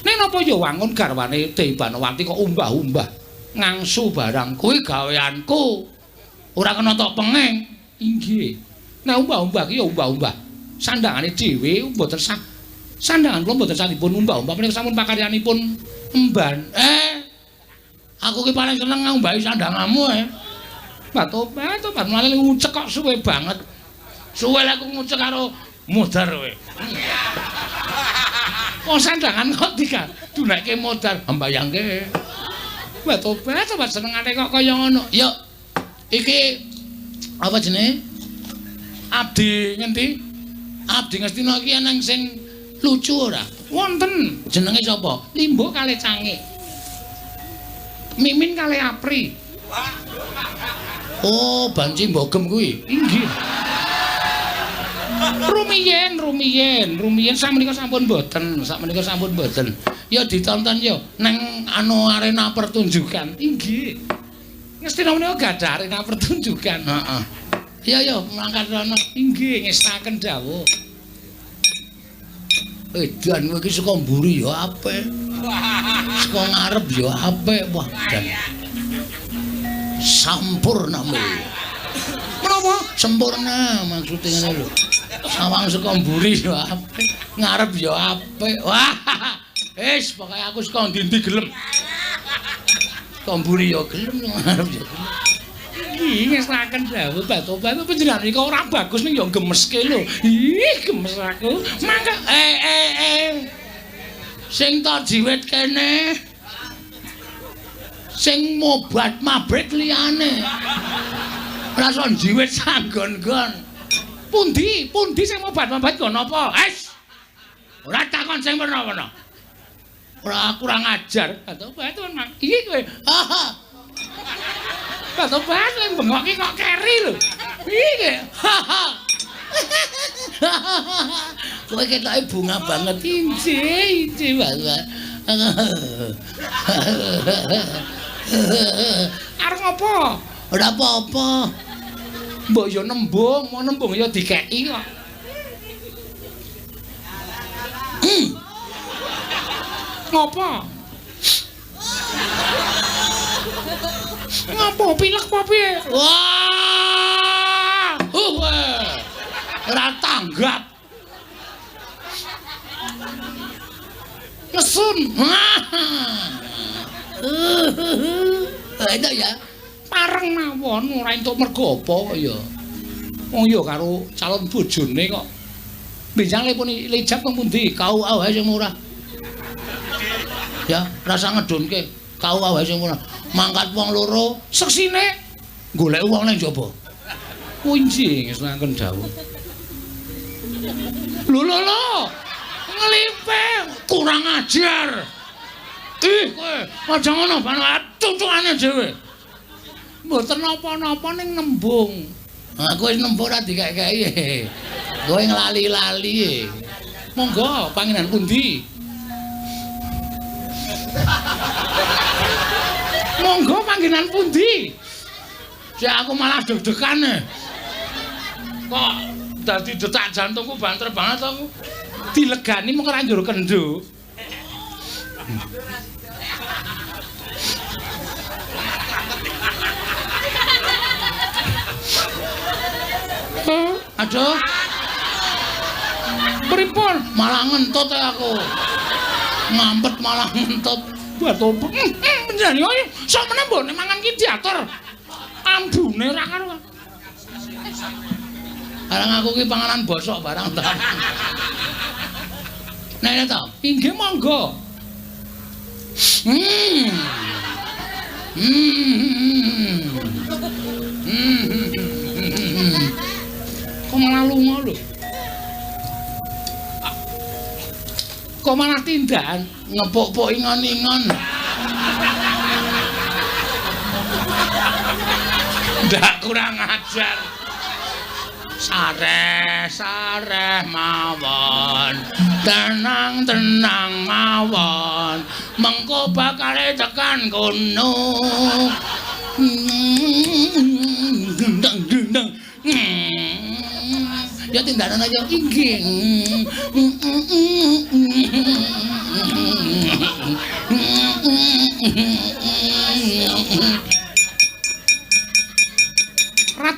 Ning napa ya wangun garwane Debanawati kok umbah-umbah ngangsu barang kuwi gaweanku. Ora kena tok penging. Inggih. Nek umbah-umbah ki ya umbah-umbah. Sandangane dhewe mboten sandangan kula mboten sanipun umbah-umbah menika sampun pakaryanipun emban. Aku ki paling seneng ngumbahi sandanganmu Tobat malah ngucek kok suwe banget. Suwe lek aku ngucek karo modar kowe. Wong sandangan kok didunekke modar, mbayangke. Tobat senengane kok kaya ngono. Ya iki apa jenenge? Abdi ngendi? Abdi Ngastina iki ana sing lucu ora? Wonten. Jenenge sapa? Limbo kalih Cangik. Mimin kalih Apri. Oh, Banci Mbogem kuwi. Inggih. Rumiyin sakmenika sampun mboten, Ya ditonton ya nang arena pertunjukan. Inggih. Ngastina menika gadah arena pertunjukan. Heeh. Ya mangkat rono. Inggih ngestaken dawuh. Edan kowe iki saka mburi ya apik. Saka ngarep ya apik. Wah, dan sampurna mu. Menapa? Sempurna maksude ngene lho. Sawang saka mburi ya apik, ngarep ya apik. Wah. Wis pokoke aku saka ndi-ndi gelem. Saka mburi ya gelem, ngarep ya gelem. Iki ngestaken dawuh Tobat panjenengan nika ora bagus ning ya gemeske lho. Ih, gemes aku. Mangga sing ta jiwit kene. Sing mobat mabrik liyane. Ora son jiwit sanggon-gon. Pundi sing mobat-mobat nggon apa? Ora takon sing werna-werna. Ora kurang ajar. Tobat iki kowe. Tobat lek bengok iki kok keri lho. Iki. Kowe ketoke bunga banget inci banget. Arep ngopo? Ora apa-apa. Mbok yo nembung, mau nembung yo dikeki kok. Ngopo? Ngopo pilek apa piye? Wah! Ora tanggap. Kesun. Itu ya. Pareng mawon ora entuk mergo apa kok ya. Wong ya karo calon bojone kok Benjang lepun lijab teng pundi? Kau awae sing murah. Ya, rasa ngedunke. Kau awae sing murah. Mangkat wong loro, seksine golek wong ning jaba. Kunci ngesnaken dawuh. Lho. Ngelipe, kurang ajar. Ih, kowe aja ngono, tutukane dhewe. Mboten napa-napa ning nembung. Ha kowe nembung ora dikek-keki. Kowe nglali-lali. Monggo, pangenan pundi? Monggo panggenan pundi? Sik aku malah deg-degan. Kok dadi detak jantungku banter banget aku. Dilegani mung ora njur kendho. Aduh. Pripun? Malah ngentut aku. Ngampet malah ngentut. Batu. Menjani ayo sok meneh mbok mangan ki diatur. Ambune ora karo. Arang aku ki panganan bosok barang ta. Nek ta, inggih monggo. Kok malah lunga lho. Kok malah tindak ngepuk-puk ingon-ingon. Ndak kurang ajar. Sareh mawon, tenang mawon, mengko bakal tekan kono. Dendang. Ya tindakan aja inggih.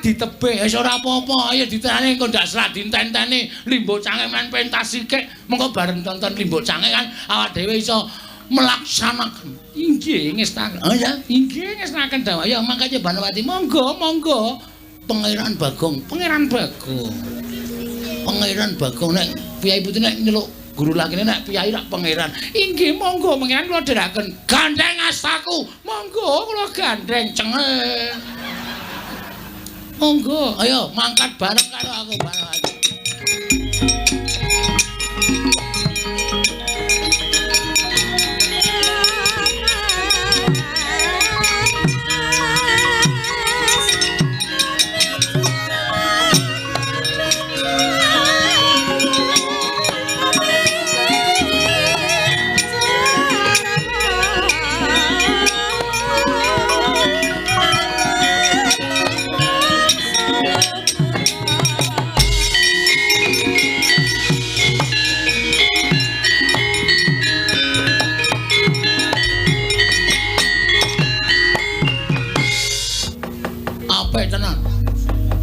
Ditebek wis ora apa-apa ayo ditane engko ndak serat ditenteni Limbuk Cange men pentas sithik mengko bareng tonton Limbuk Cange kan awak dhewe iso melaksanakan inggih ngestaken oh ya inggih ngestaken dawuh ya mangkane Banowati monggo Pangeran Bagong nek piyai putih nek nyeluk guru lakine nek piyai rak pangeran inggih monggo pangeran kula dherekaken gandeng astaku monggo kula gandeng cengel. Monggo, ayo mangkat bareng karo aku Banowati.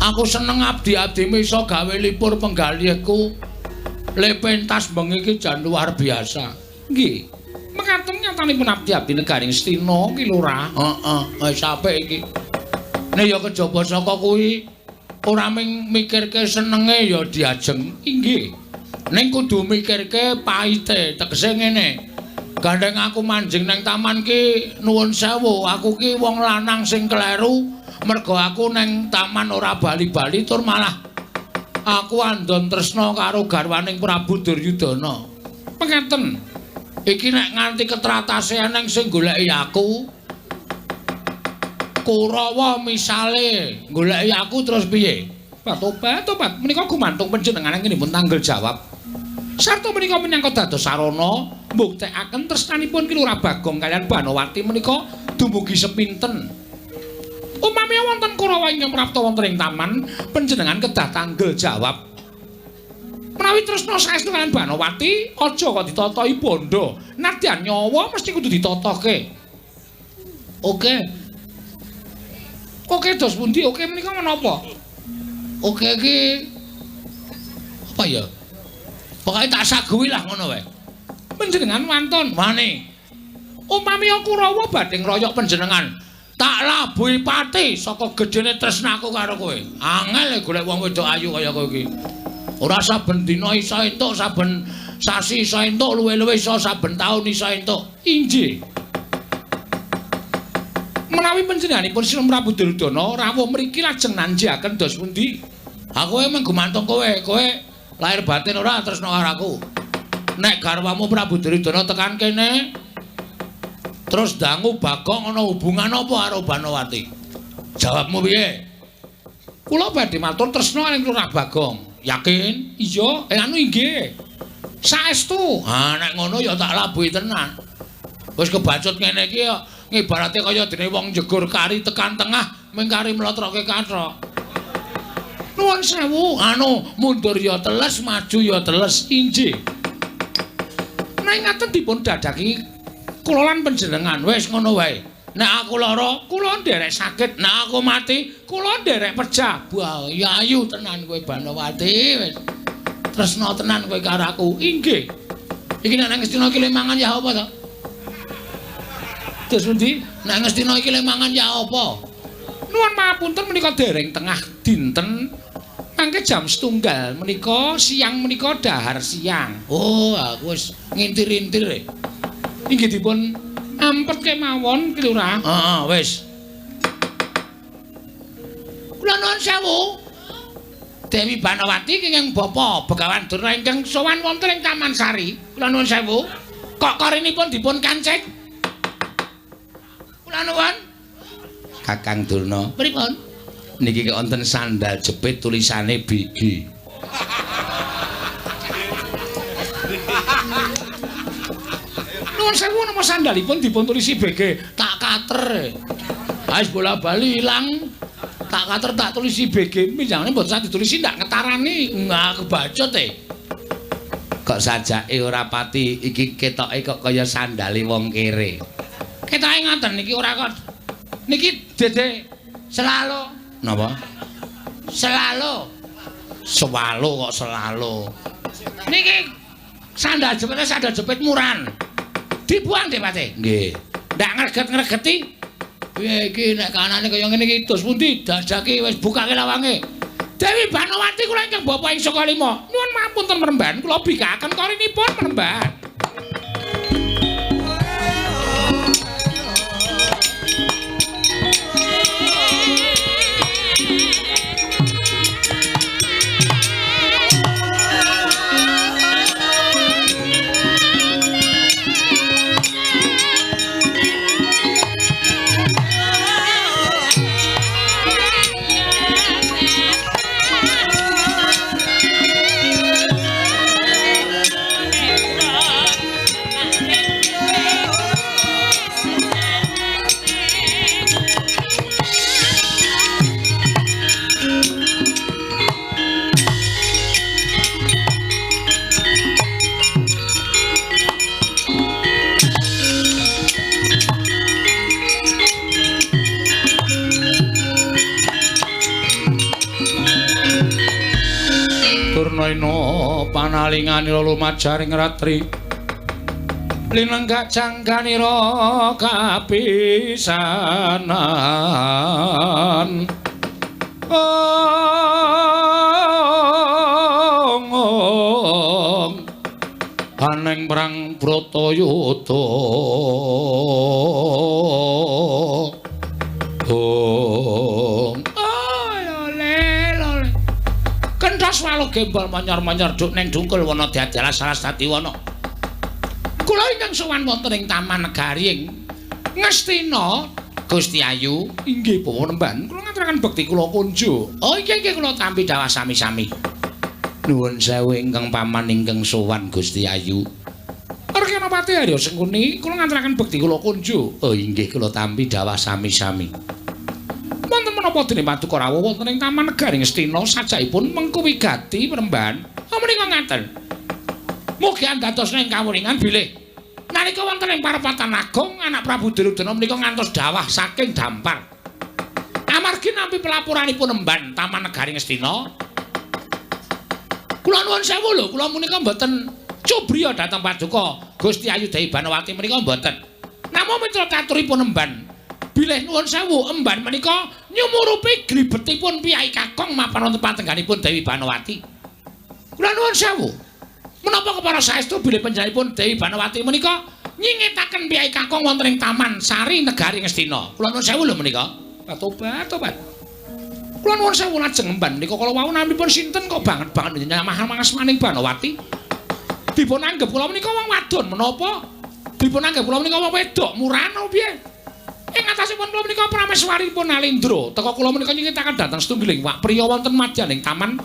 Aku seneng abdi-abdi iso gawe lipur penggalihku. Le pentas bengi iki jan luar biasa. Nggih. Mekaten nyatanipun abdi-abdi negaring Stina ki lurah. Heeh, wis apik iki. Nek ya kejaba saka kuwi ora ming mikirke senenge ya diajeng. Inggih. Ning kudu mikirke pahite, tegese ngene. Gandeng aku manjing nang taman ki nuwun sewu, aku ki wong lanang sing kleru. Mergo aku neng taman ora bali-bali tur malah aku andon tresna karo garwaning Prabu Duryudana. Pengeten. Iki nek nganti ketratase eneng sing goleki aku. Kurawa misale goleki aku terus piye? Tobat. Menika gumantung panjenengan ingkang dipun tanggel jawab. Sarta menika menyangka dados sarana mbuktekaken tresnanipun Ki Lurah Bagong kaliyan Banowati menika dumugi sepinten. Upami wonten Kurawa ingkang prapta wonten ing taman, panjenengan kedah tanggel jawab. Menawi tresna saestu kaliyan Banowati, aja kok ditatahi bondo. Nadyan nyawa mesti kudu ditatohke. Oke, dos pundi? Oke menika menapa? Oke iki apa ya? Pokoke tak saguhi lah ngono wae. Panjenengan wonten wani. Upami Kurawa badhe ngroyok panjenengan. Tak labuhi pati saka gedene tresnaku karo kowe. Angel golek wong wedok ayu kaya kowe iki. Ora saben dina iso entuk, saben sasi iso entuk, luwe-luwe iso saben taun iso entuk. Inggih. Menawi panjenenganipun Sri Prabu Duryudana rawuh mriki lajeng nanjaken dos pundi? Aku emang gumantung kowe lahir batin ora tresno karo aku. Nek garwamu Prabu Duryudana tekan kene terus dangu Bagong ana hubungan apa karo Banowati? Jawabmu piye? Kula badhe matur tresna ing Lurah Bagong. Yakin? Iya, anu inggih. Saestu. Nek ngono ya tak labuhi tenan. Wis kebacut ngene iki ya ngibarate kaya dene wong njegur kari tekan tengah ming kari mlotroke kathok. Nuwun sewu. Mundur ya teles, maju ya teles. Inggih. Nek ngaten dipun dadaki kula lan panjenengan wis ngono wae. Nek aku lara, kula nderek sakit. Nek aku mati, kula nderek pecah. Wah, ya ayu tenan kowe Banowati wis. Tresna tenan kowe karo aku. Inggih. Iki nek nang Ngastina iki le mangan ya apa to? Terus pundi? Nek Ngastina iki le mangan ya apa? Nuwun mapunten menika dereng tengah dinten. Mangke jam 1 menika siang menika dahar siang. Oh, aku wis ngintir-intir. Inggih dipun ampet kemawon Ki Lurah. Heeh, wis. Kula nuwun sewu. Dewi Banowati kenging Bapa Begawan Durna ingkang sowan wonten ing Taman Sari. Kula nuwun sewu. Kok korinipun dipun kancing? Kula nuwun. Kakang Durna. Pripun? Niki wonten sandal jepit tulisane BG. Nuwun sewu nama sandalipun dipun tulisi BG. Tak kater. Wis bola-bali ilang. Tak kater tak tulisi BG. Minjangane mboten sak ditulisi ndak ngetarani. Enggak kebacot Kok sajake ora pati iki ketoke kok kaya sandale wong kere. Ketoke ngoten niki ora kok. Niki Dede selalu. Napa? Selalu. Sewalo kok selalu. Niki sandal jepit muran. Dibuang Depate. Nggih. Ndak ngreget-ngregeti. Piye iki nek kanane kaya ngene iki dos pundi dadake wis bukake lawange. Dewi Banowati kula ingkang Bapa ing Sokalima. Nuwun mapunten Mremban kula bikaken korinipun Mremban. Durnaina panalinganira lumajaring ratri linenggak jangganira kapisanan aneng perang Bratayuda kenthos waluh gembol manyor-manyor duk ning dungkul wana diadalah salah satiwana. Kula ingkang sowan wonten ing Taman Negari ing Ngastina, Gusti Ayu. Inggih Panemban, kula ngaturaken bekti kula kunjuk. Oh inggih kula tampi dawah sami-sami. Nuwun sewu ingkang paman ingkang sowan Gusti Ayu. Arkanapati Arya Sengkuni, kula ngaturaken bekti kula kunjuk. Oh inggih kula tampi dawah sami-sami. Wonten menapa dene paduka rawuh wonten ing Taman Negari Ngastina sajaipun mengku wigati Mremban. Menika ngaten. Mugi andhatosna ing kawuningan bilih nalika wonten ing parepatan agung anak Prabu Duryudana menika ngantos dawah saking dampar. Amargi nampi pelapuranipun Emban Taman Negari Ngastina. Kula nuwun sewu lho, kula menika mboten cubriya dhateng paduka Gusti Ayu Dewi Banowati menika mboten. Namung mitra caturipun Emban. Bilih nuwun sewu, Emban menika nyumurupi glibetipun piyai kakung mapan wonten patengganipun Dewi Banowati. Kula nuwun sewu. Menapa kepara saestu bilih panjenenganipun Dewi Banawati menika nyingetaken piyai kakung wonten ing Taman Sari Negari Ngastina. Kula nuwun sewu lho menika. Tobat. Kula nuwun sewu lajeng emban menika kala wau naminipun sinten kok banget nyamah mangasmaning Banawati. Dipun anggep kula menika wong wadon menapa? Dipun anggep kula menika wong wedok murano piye? Ing atasipun kula menika prameswaripun Alindra teka kula menika nyingetaken dhateng setunggiling wak priya wonten madyaning taman.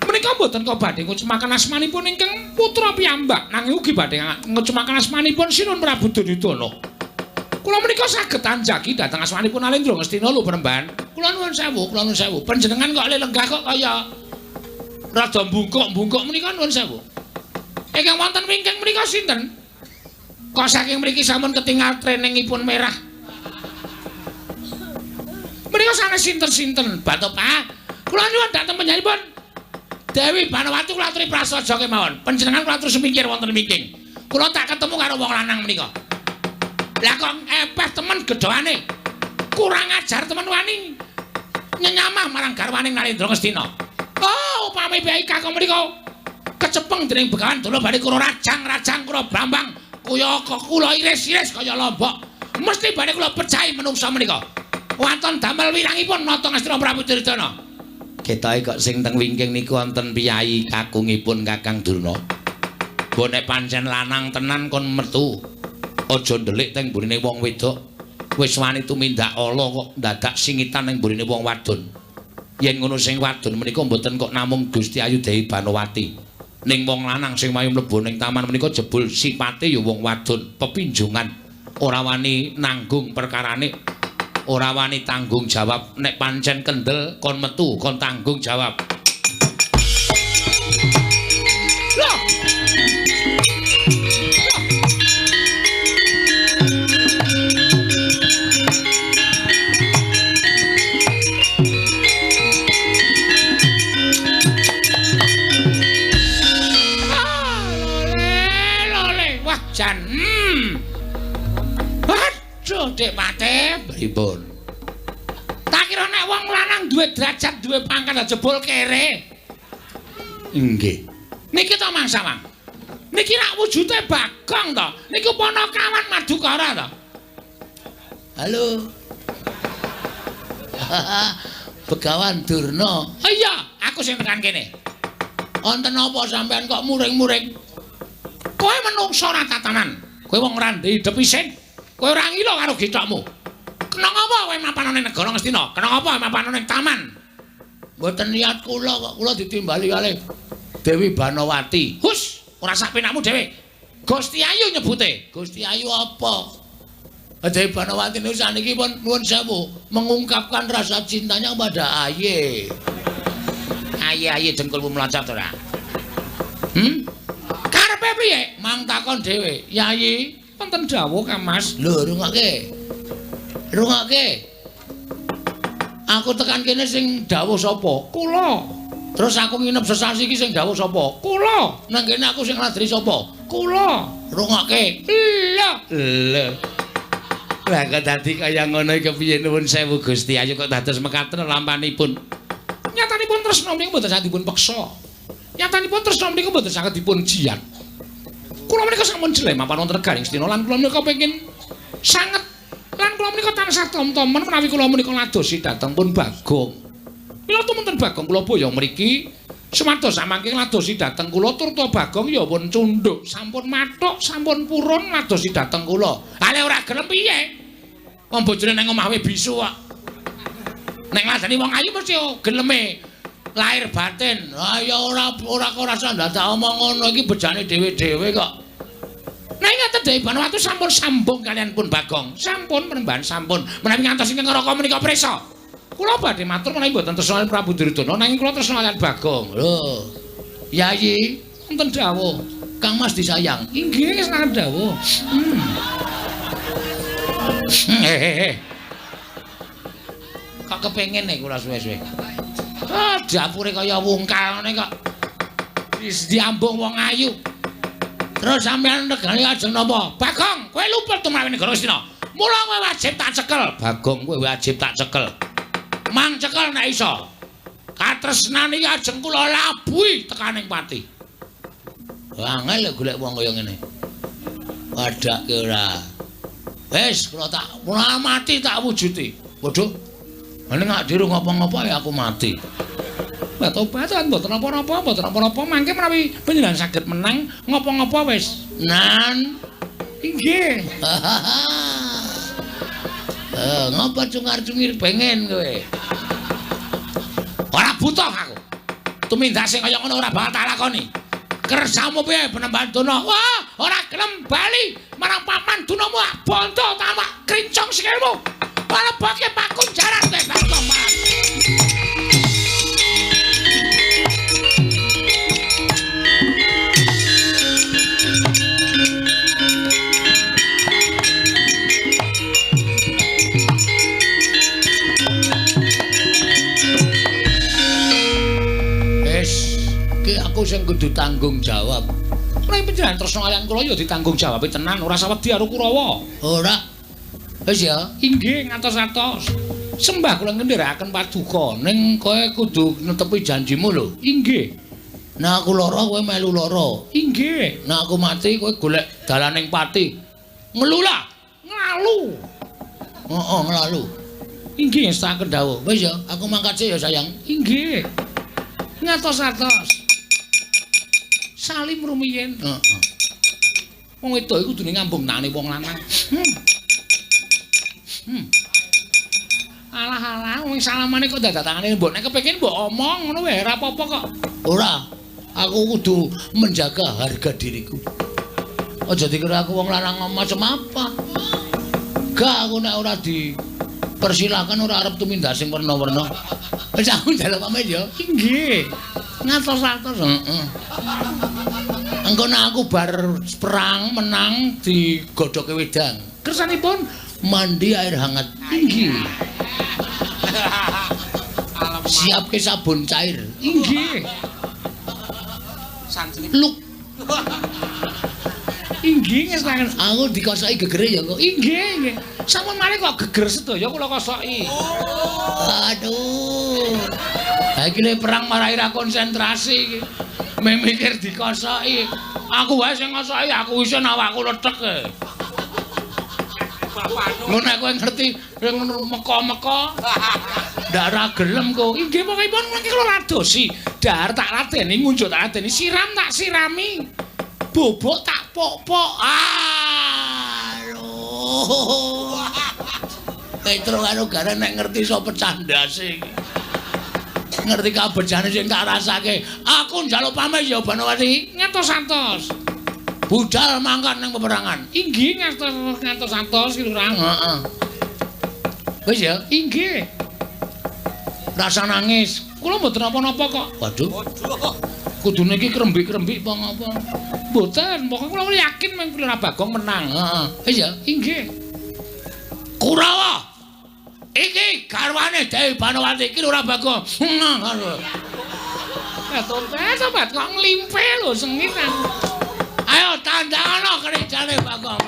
Menika mboten kok badhe ngucemaken asmanipun ingkang putra piyambak nanging ugi badhe ngucemaken asmanipun Sinun Prabu Duryudana. Kula menika saged anjagi dhateng asmanipun Alindra Ngastina lho Penemban. Kula nuwun sewu. Panjenengan kok lenggah kok kaya rada bungkuk-bungkuk menika nuwun sewu. Ingkang wonten wingking menika sinten? Kok saking mriki sampun ketingal treningipun merah. Menika sanes sinten-sinten, Batopa. Kula nyuwun dhateng panjenenganipun Dewi Banawati kula aturi prasaja kemawon. Panjenengan kula aturi semingkir wonten wingking. Kula tak ketemu karo wong lanang menika. Lah kok epeh temen gedhoane. Kurang ajar temen wani nyenyamah marang garwaning Narendra Ngastina. Oh, upami piyai kakung menika kecepeng dening Begawan Dolo badhe kula rajang kula Brambang kula iris-iris kaya lombok. Mesti badhe kula pecahi menungsa menika. Wonten damel wirangipun nata Ngastina Prabu Duryudana. Ketoke kok sing teng wingking niku wonten piyai kakungipun Kakang Durna. Mbok nek pancen lanang tenan kon metu. Aja ndelik teng mburine wong wedok. Wis wani tumindak ala kok dadak singitan ning mburine wong wadon. Yen ngono sing wadon menika mboten kok namung Gusti Ayu Dewi Banawati. Ning wong lanang sing mayu mlebu ning taman menika jebul sipate ya wong wadon, pepinjungan. Ora wani nanggung perkarane. Ora wani tanggung jawab. Nek pancen kendel kon metu kon tanggung jawab. Loh. Jan. Aduh, Dik Pate, pripun? Tak kira nek wong lanang duwe derajat, duwe pangkat jebul kere. Nggih. Niki to Mang Sawang. Niki rak wujude Bagong to. Niku Panakawan Madukara to. Halo. Begawan Durna. Iya, aku sing tekan kene. Wonten apa sampean kok muring-muring? Kowe menungso ora tatanan. Kowe wong randhe hidup isin. Kowe ora ngilo karo gethokmu. Kena ngapa kowe mapan ning negara Ngastina? Kena ngapa mapan ning taman? Mboten niat kula kok kula ditimbali kalih Dewi Banawati. Hus, ora sak penakmu dhewe. Gusti Ayu nyebute. Gusti Ayu apa? Dewi Banawati niku saniki pun nuwun sewu mengungkapkan rasa cintanya kepada Aye. Aye jengkulmu melacak to ora? Karepe piye? Mang takon dhewe. Yayi, wonten dawuh Kang Mas. Lho, rungokke. Aku tekan kene sing dawuh sapa? Kula. Terus aku nginep sesasi iki sing dawuh sapa? Kula. Nang kene aku sing ngladri sapa? Kula. Rungokke. Lho. Lah kok dadi kaya ngono iki kepiye nuwun sewu Gusti Ayu kok dados mekaten lampanipun. Nyatanipun tresna menika mboten saged dipun peksa. Nyatanipun tresna menika mboten saged dipun jiat. Kula menika sampun jelek mapan wonten negari Ngastina lan kula menika pengin sanget lan kula menika tansah tom-tomen menawi kula menika ladosi dhateng pun Bagong. Mila tumunten Bagong kula boyong mriki sumados samangke ladosi dhateng kula turta Bagong ya pun cundhuk, sampun mathuk, sampun purun ladosi dhateng kula. Ale ora gelem piye? Wong bojone nang omah bisu kok. Nek ngladeni wong ayu mesti geleme lahir batin. Ha ya ora kok rasa dadak omong ngono iki bejane dhewe-dhewe kok. Nah ingatan Dewi Banawati sampun sambung kalian pun Bagong. Sampun penembahan sampun. Menawi ngantos ingkang ngraka menika prisa. Kula badhe matur menawi mboten tresna Prabu Duryudana nanging kula tresna kalian Bagong. Lho. Yayi, wonten dawuh. Kang Mas disayang. Inggih wis nang dawuh. Kok kepengin nek kula suwe-suwe. Ah, dapure kaya wungkal ngene kok. Wis diambung wong ayu. Terus sampean negari ajeng napa? Bagong, kowe luput tumrawi negara Ngastina. Mula kowe wajib tak cekel. Bagong, kowe wajib tak cekel. Mang cekel nek iso. Katresnan iki ajeng kula labuhi tekaning pati. Angel golek wong kaya ngene. Padake ora. Wis kula tak mati tak wujuti. Waduh. Nek gak diru ngopo-ngopo ya aku mati. Lah tobatan mboten napa-napa, mangke menawi panjenengan saged menang ngopo-ngopo wis. Nan. Inggih. Ngopo cungar-cungir pengen kowe. Ora butuh aku. Tumindak sing kaya ngono ora bakal tak lakoni. Kersamu piye Penembahan Duna? Wah, ora gelem bali marang paman Dunamu bondo tamak krincong sikilmu. Palebake pakunjaran kowe Bakoman. Aku sing kudu tanggung jawab. Nek panjenengan tresna kaliyan kula ya ditanggung jawabe tenan, ora sawedi karo Kurawa. Ora. Wis ya, inggih ngatos-atos. Sembah kula ngendharaken paduka, ning kowe kudu netepi janjimu lho. Inggih. Nek aku lara kowe melu lara. Inggih. Nek aku mati kowe golek dalaning pati. Ngelula, nglalu. Heeh, nglalu. Inggih ngestaken dawuh. Wis ya, aku mangkat sik ya sayang. Inggih. Ngatos-atos. Salim rumiyin. Heeh. Wong wedok iku kudune ngambung tangane wong lanang. Alah-alah wong salamane kok dadak tangane mbok nek kepengin mbok omong ngono wae ora apa-apa kok. Ora. Aku kudu menjaga harga diriku. Aja dikira aku wong lanang macam apa. Gak aku nek ora dipersilakan ora arep tumindak sing werna-werna. Wis aku njaluk pamit ya. Inggih. Ngatos-atos. Heeh. Engko nek aku bar perang menang digodhoke wedang. Kersanipun mandi air hangat. Inggih. Siapke sabun cair. Inggih. Luk. Inggih ngestaken. Aku dikosoki gegere ya kok. Inggih, nggih. Sampun malih kok geger sedaya kula kosoki. Aduh. Ha iki le perang marai ra konsentrasi iki. Mikir dikosoki. Aku wae sing ngosoki, aku isin awakku letek e. Bapakmu nek kowe ngerti meko-meko. Ndak ra gelem kok. Inggih pokokipun mengki kula ladosi. Dar tak ladeni, ngunjuk tak ladeni, siram tak sirami. Bobok tak pok-pok. Aduh. Petro karo garen nek ngerti sapa candase iki. Ngerti kabejane sing tak rasake. Aku njaluk pamit ya Banowati. Ngantos-antos. Budal mangkat ning peperangan. Inggih ngantos-antos ki Lurah. Heeh. Wis ya, inggih. Rasa nangis. Kula mboten napa-napa kok. Waduh. Kudune iki krembik-krembik apa ngapa? Mboten, pokoke kula yakin men Lurah Bagong menang. Heeh. Wis ya, inggih. Kurawa. Iki garwane Dewi Banowati iki Lurah Bagong. Sobat kok nglimpe lho sengit. Ayo tandangano kerjane Bagong.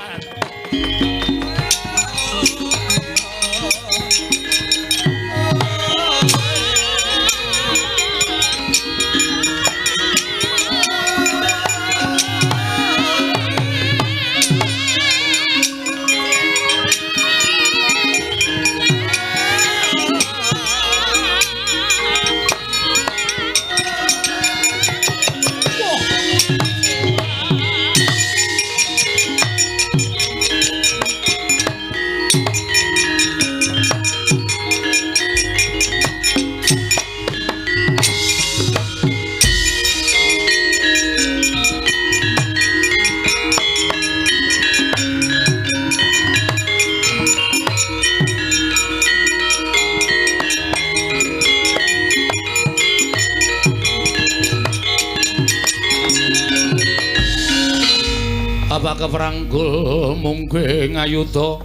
Keperanggul mungke ngayuda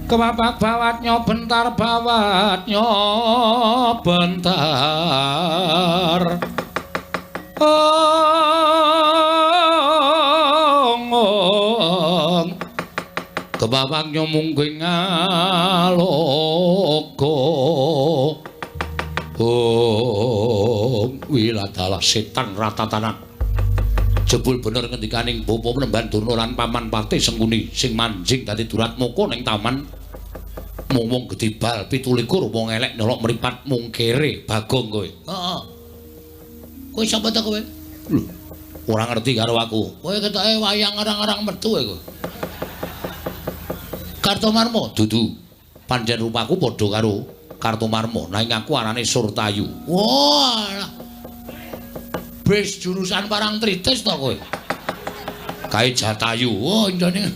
kepapak bawatnya bentar kepapaknya mungke ngalogo Wiladalah setan ratatanan. Jebul bener ngendikaning Bapa Mlemban Durna lan Paman Patih Sengkuni sing manjing dadi durat moko ning taman. Mung wong gedhe bal 17 wong elek nyolok mripat mung kere Bagong kowe. Heeh. Kowe sapa ta kowe? Lho, ora ngerti karo aku. Kowe ketoke wayang arang-arang metu kowe. Kartomarma dudu. Panjen rupaku padha karo Kartomarma, nanging aku arane Surtayu. Wah. Bes jurusan Parangtritis to kowe. Kae Jatayu. Oh, ndane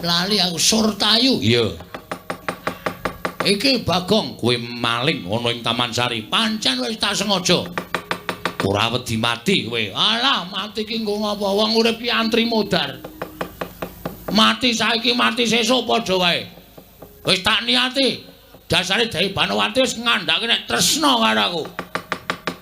lali aku Surtayu. Iya. Iki Bagong, kowe maling ana ing Taman Sari. Pancen wis tak sengaja. Ora wedi mati kowe. Alah, mati ki nggo ngapa? Wong urip ki antri modar. Mati saiki mati sesuk padha wae. Wis tak niati. Dasare Dewi Banowati wis ngandhake nek tresna karo aku.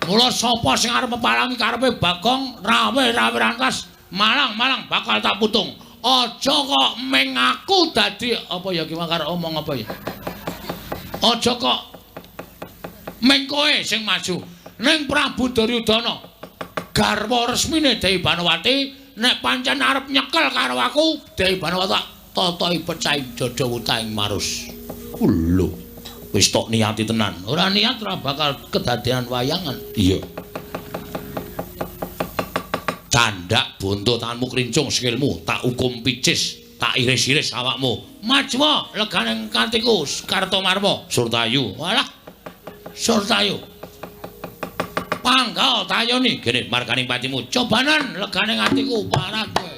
Mula sapa sing arep mepalangi karepe Bagong, rawe-rawe rantas, malang-malang bakal tak putung. Aja kok meng aku dadi apa ya ki makar omong apa ya? Aja kok meng kowe sing maju. Ning Prabu Duryudana garwa resmine Dewi Banowati nek pancen arep nyekel karo aku Dewi Banowati tak totohi pecahi dada wutaing marus. Lho, wis tok niati tenan. Ora niat ora bakal kedadean wayangan. Iya. Candak bonto tanganmu krincung sikilmu, tak hukum picis, tak iris-iris awakmu. Majwa leganing kantiku Kartomarma. Surtayu. Walah. Surtayu. Panggal tayoni Gene marganing patimu. cobanan leganing atiku parat kowe.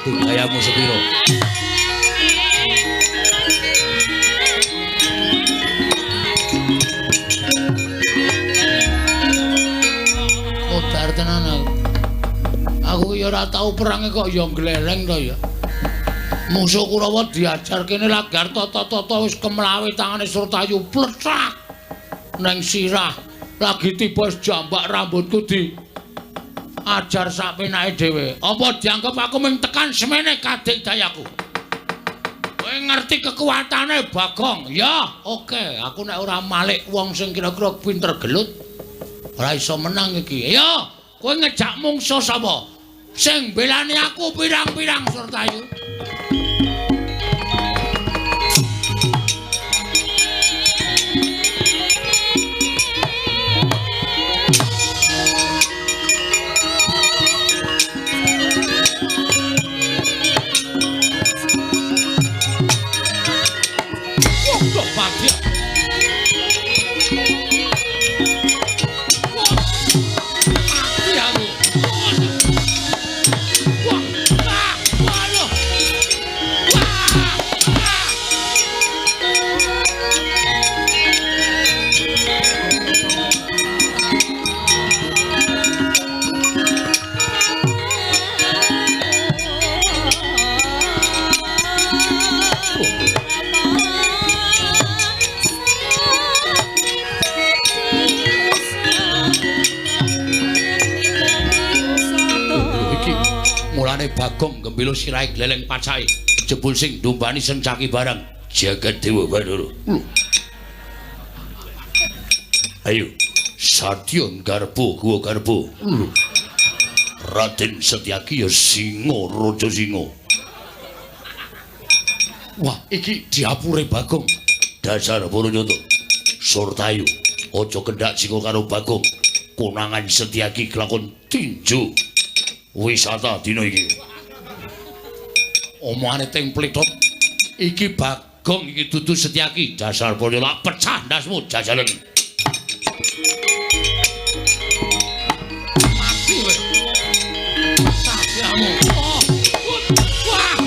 Gayamu sepiro? Modar tenan aku. Aku ya ora tau perang kok ya gleleng to ya. Musuh Kurawa diajar kene lagar tata-tata wis kemlawe tangane Surtayu pletak nang sirah. Lagi tiba jambak rambutku di ajar sak penake dhewe. Apa dianggep aku mung tekan semene kadek dayaku? Kowe ngerti kekuatane Bagong? Ya, oke. Aku nek ora malik wong sing kira-kira pinter gelut, ora iso menang iki. Ya, kowe ngejak mungsuh sapa? Sing belani aku pirang-pirang Surtayu. Bagong gembilo sirahe gleleng pacai jebul sing ndumbani sencaki barang jagat dewa Bathara. Ayo Satya Garba Guwa Garba. Raden Setyaki ya singa raja singa. Wah, iki diapure Bagong. Dasar Paranyata. Surtayu, aja kendhak sika karo Bagong. Konangan Setyaki kelakon tinju. Wisata dina iki. Omongane teng plethot. Iki Bagong iki dudu Setyaki. Dasar Paranyata pecah ndasmu jajalan. Mati kowe. Sapiamu. Wah.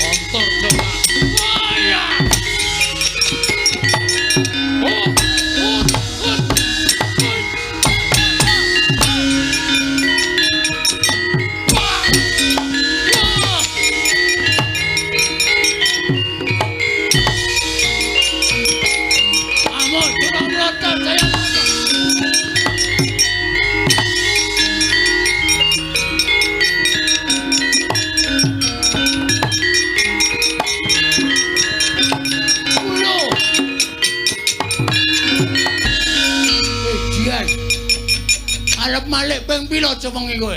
Antarjawa. Waya. Malik ping pira cewengi kowe?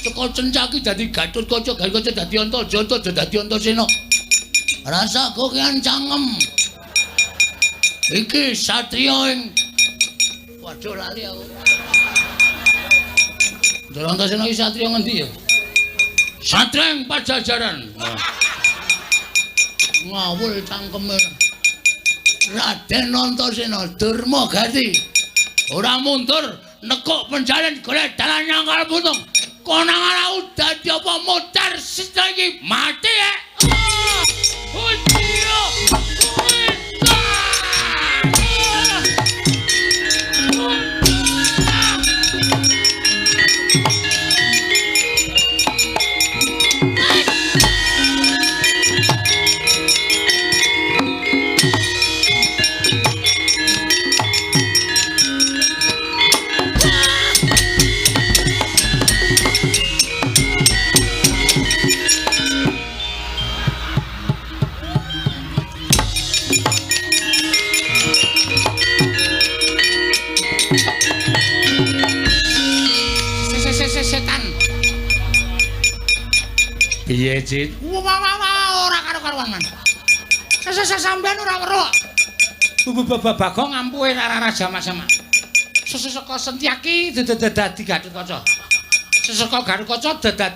Saka Cencaki dadi Gatotkaca, Gatotkaca dadi Antaja, dadi Antasena. Rasaku kian cangkem. Iki satriya ing waduh lali aku. Ndara Antasena iki satriya ngendi ya? Satriya ing Pajajaran. Ngawul cangkeme. Raden Antasena Durmagati. Ora mundur nekuk penjalan golek dalan nyangkal putung. Konangan dadi apa mutar sedaya mati ya. Piye, Cit? Ora karo-karuan, Man. Sampeyan ora weruh. Bagong ngampuhe raja Mas-mas. Sesaka Sentyaki dadi Gatotkaca. Sesaka Gatotkaca dadi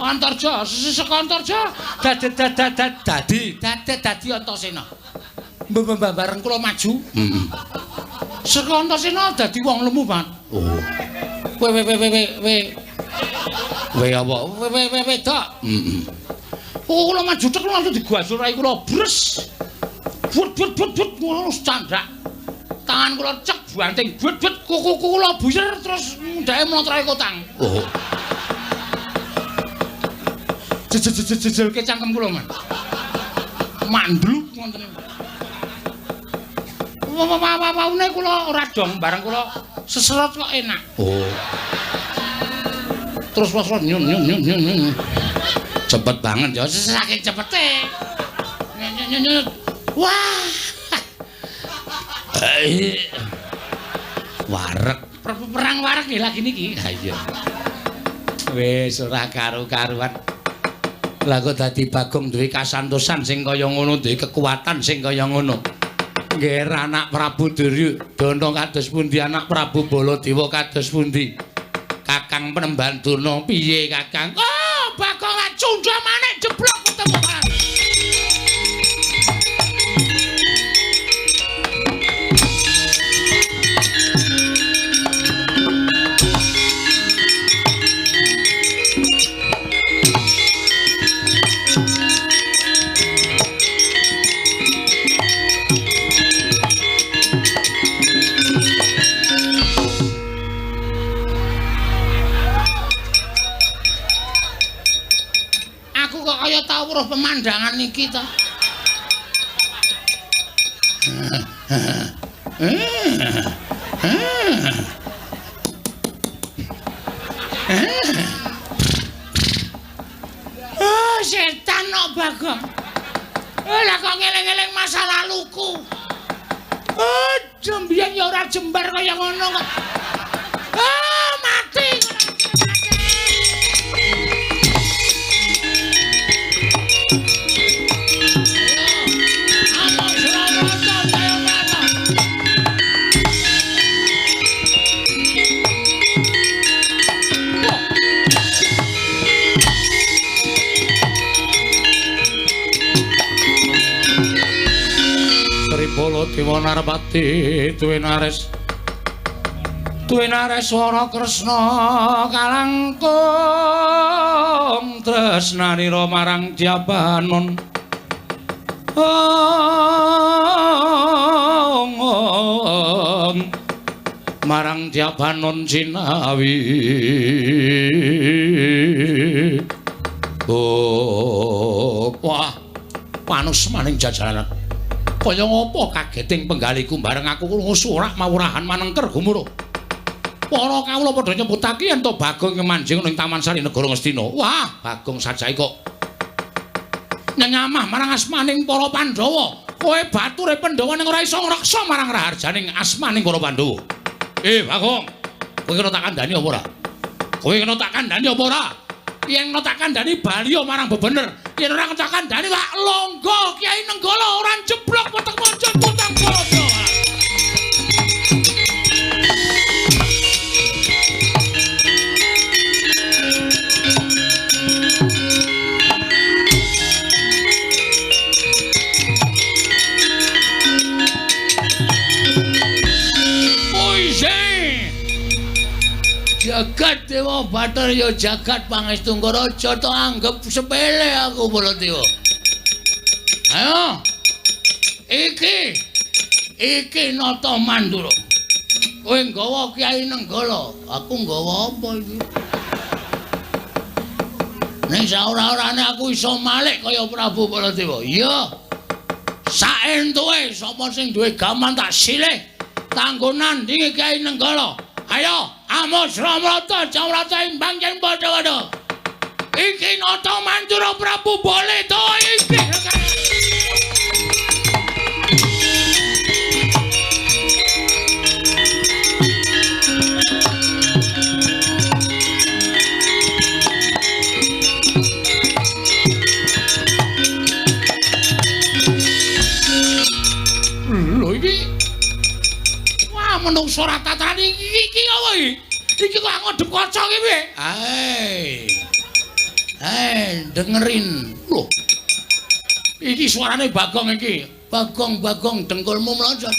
Antarja. Sesaka Antarja dadi Antasena. Bareng kula maju. Heeh. Saka Antasena dadi wong lemu, Pak. Oh. Weh apa? Weh tok. Heeh. Kula maju tek langsung digwasur rai kula bres. But ngono candak. Tangan kula cek banting but kuku kula buyer terus ndake mlontrake kotang. Oh. Jejel ke cangkem kula, Man. Mandluk wonten. Waune kula ora dong bareng kula seserot kok enak. Oh. Terus nyun. Cepet banget ya, saking cepete. Nyun. Wah. Wareg, perang wareg nggih lagi niki. Ha iya. Wis ora karo-karuan. Lah kok dadi Bagong duwe kasantosan sing kaya ngono, duwe kekuatan sing kaya ngono. Nggih anak Prabu Duryudana kados pundi, anak Prabu Baladewa kados pundi? Kakang Penemban Durna piye Kakang? Oh, Bagong cundha manik jeblok ketemu kan. Kaya tau weruh pemandangan iki ta. Oh, setan kok Bagong. Lah kok ngeling-eling masa laluku. Oh, jembiyen ya ora jembar kaya ngono kok. Oh, mati. Baladewa Narpati duwe nares swara Kresna kalangkung tresnanira marang Jabanon. Marang Jabanon sinawi. Wah, panus maning jajaran. Kaya ngopo kageting penggaliku bareng aku krungu surak mawurahan manengker gumuruh. Para kawula padha nyebutake yen to Bagong manjing ning Taman Sari Negara Ngastina. Wah, Bagong sajae kok nyamah marang asmaning para Pandhawa. Kowe bature Pandhawa ning ora iso ngreksa marang raharjaning asmaning para Pandhawa. Bagong, kowe kena tak kandhani apa ora? Kowe kena tak kandhani apa ora? Yen kena tak kandhani bali marang bebener. Yen ora tak kandhani tak longgo Kyai Nenggala ora jeblok wetek moncon tutang bodo. Jagat Dewa Bathara ya jagat pangestu aja to anggap sepele aku Baladewa. Ayo. Iki Nata Mandura. Kowe nggawa Kyai Nenggala, aku nggawa apa iki? Ning saora-orane aku iso malik kaya Prabu Baladewa. Iya. Saentuke sapa sing duwe gaman tak silih kanggo nandingi Kyai Nenggala. Ayo, Amos Ramrata, Jamrata imbang yen padha-padha. Iki Nata Mandura Prabu Baladewa iki. Lho iki menungso ra tatrani iki apa iki? Iki kok ngadep kaca iki piye? Dengerin. Loh. Iki suarane Bagong iki. Bagong dengkulmu mlonjot.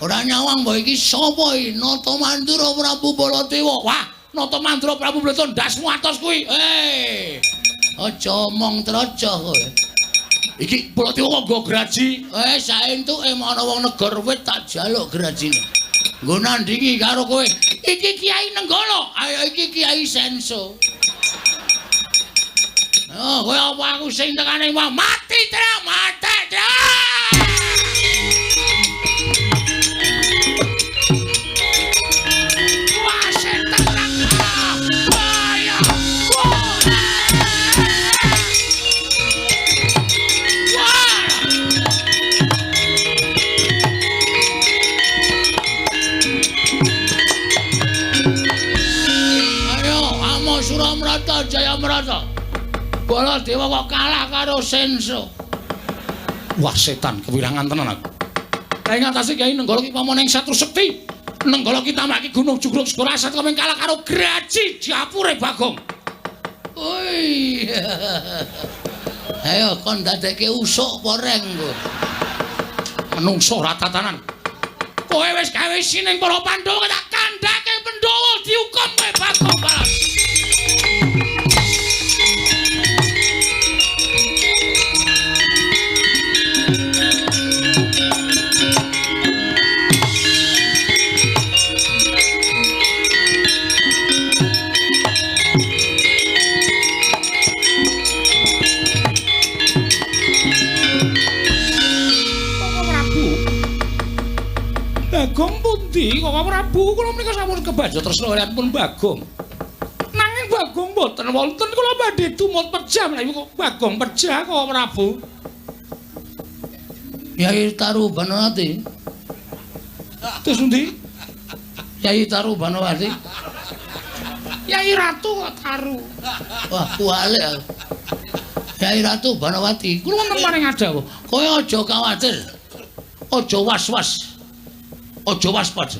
Ora nyawang mbok iki sapa iki? Nata Mandura Prabu Baladewa. Wah, Nata Mandura Prabu Baladewa ndasmu atos kuwi. Aja omong trocoh kowe. Iki Baladewa kok nggo graji? Saentuke ana wong negara wit tak jaluk grajine. Nggo nandingi karo kowe. Iki Kyai Nenggala. Ayo iki Kyai Senso. Oh, kowe apa aku sing tekane mati terus mati terus. Wah, setan lah. Ayo. Suramrata Jayamrata. Baladewa kok kalah karo Senso. Wah setan kewirangan tenan aku. Ing atase Kyai Nenggala ki pamane satru sekti. Nenggala ki tamaki Gunung Jugruk Segara Asat kok kalah karo Graji Japure Bagong. Oi. Ayo kon dadekke usuk apa reng kowe. Menungso ra tatanan. Kowe wis gawe sining para Pandhawa tak kandhake Pandhawa diukum kowe Bagong balas. Bagong pundi kok Prabu kula menika sampun kebaja tresna pun Bagong. Nanging Bagong mboten wonten kula badhe tumut pejah lha kok Bagong pejah kok Prabu. Kyai Taru Banowati. Terus pundi? Kyai Taru Banowati. Kyai Ratu kok Taru. Wah, kualik. Kyai Ratu Banowati. Kula wonten maring ada kok. Kowe aja kuwatir. Aja was-was. Aja waspada.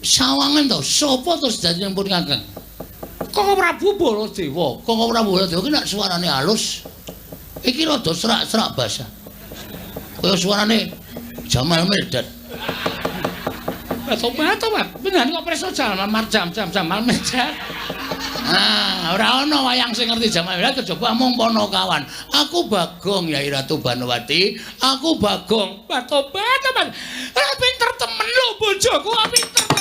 Sawangen to, sapa terus dadi nyempur Kakang? Kok Prabu Baladewa. Kok Prabu Baladewa ki nek suarane halus. Iki rada serak-serak basa. Kaya suarane Jamal Mirdad. Tobat. Beneran kok preso jamal jamal mejar. Ah, ora ana wayang sing ngerti jamal mejar kejaba mung Ponokawan. Aku Bagong Yai Ratu Banowati. Aku Bagong. Tobat. Pinter temen lho bojoku, pinter temen.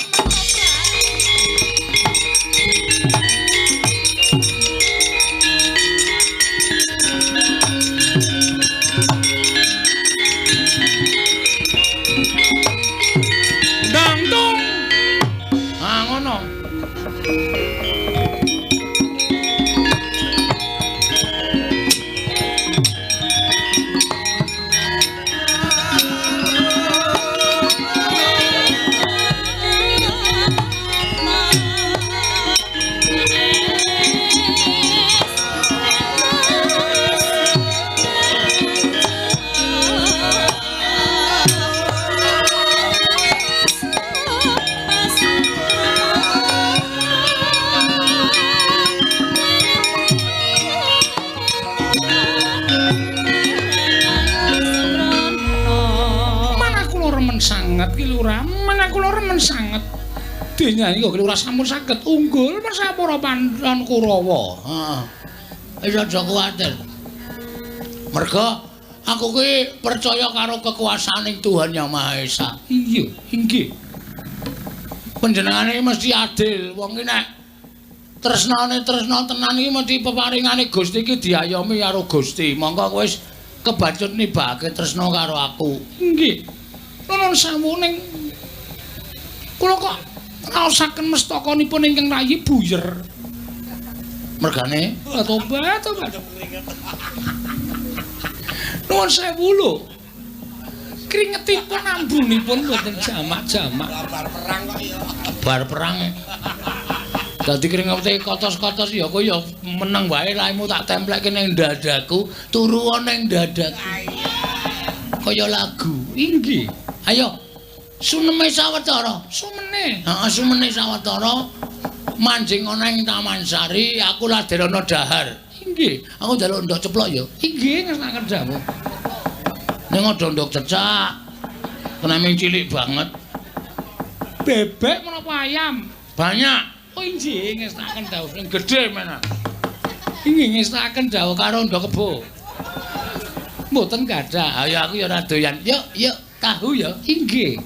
Sanget dinyanyi kok Lurah sampun saged unggul persapura Pandhan Kurawa. Heeh. Aja kuwatir. Merga aku kuwi percaya karo kekuasaaning Tuhan Yang Maha Esa. Iya, inggih. Panjenengane mesti adil. Wong ki nek tresnane tenan iki mesti peparingane Gusti iki diayomi karo Gusti. Monggo kowe wis kebacut nibake tresna karo aku. Inggih. Nuwun sawuning kula kok raosaken mestakanipun ingkang rayi buyer. Mergane tobat. Nuwun sewu lho. Kringetipun ambunipun mboten jamak-jamak. Bar perang. Dadi kringete kotos-kotos ya kowe ya meneng wae raimu tak templekke ning dadaku, turu ning dadaku. Kaya lagu. Inggih. Ayo Suneme sawetara, sumene. Heeh, sumene sawetara manjing ana ing Taman Sari, aku laderana dahar. Inggih, aku njaluk ndok ceplok ya. Inggih, ngesnaken dawuh. Ning ada ndok cecak. Kenaming cilik banget. Bebek menapa ayam? Banyak. Oh inggih, ngesnaken dawuh sing gedhe menak. Inggih, ngesnaken dawuh karo ndok kebo. Mboten gadah. Ayo aku ya ora doyan. Yuk, tahu ya. Inggih.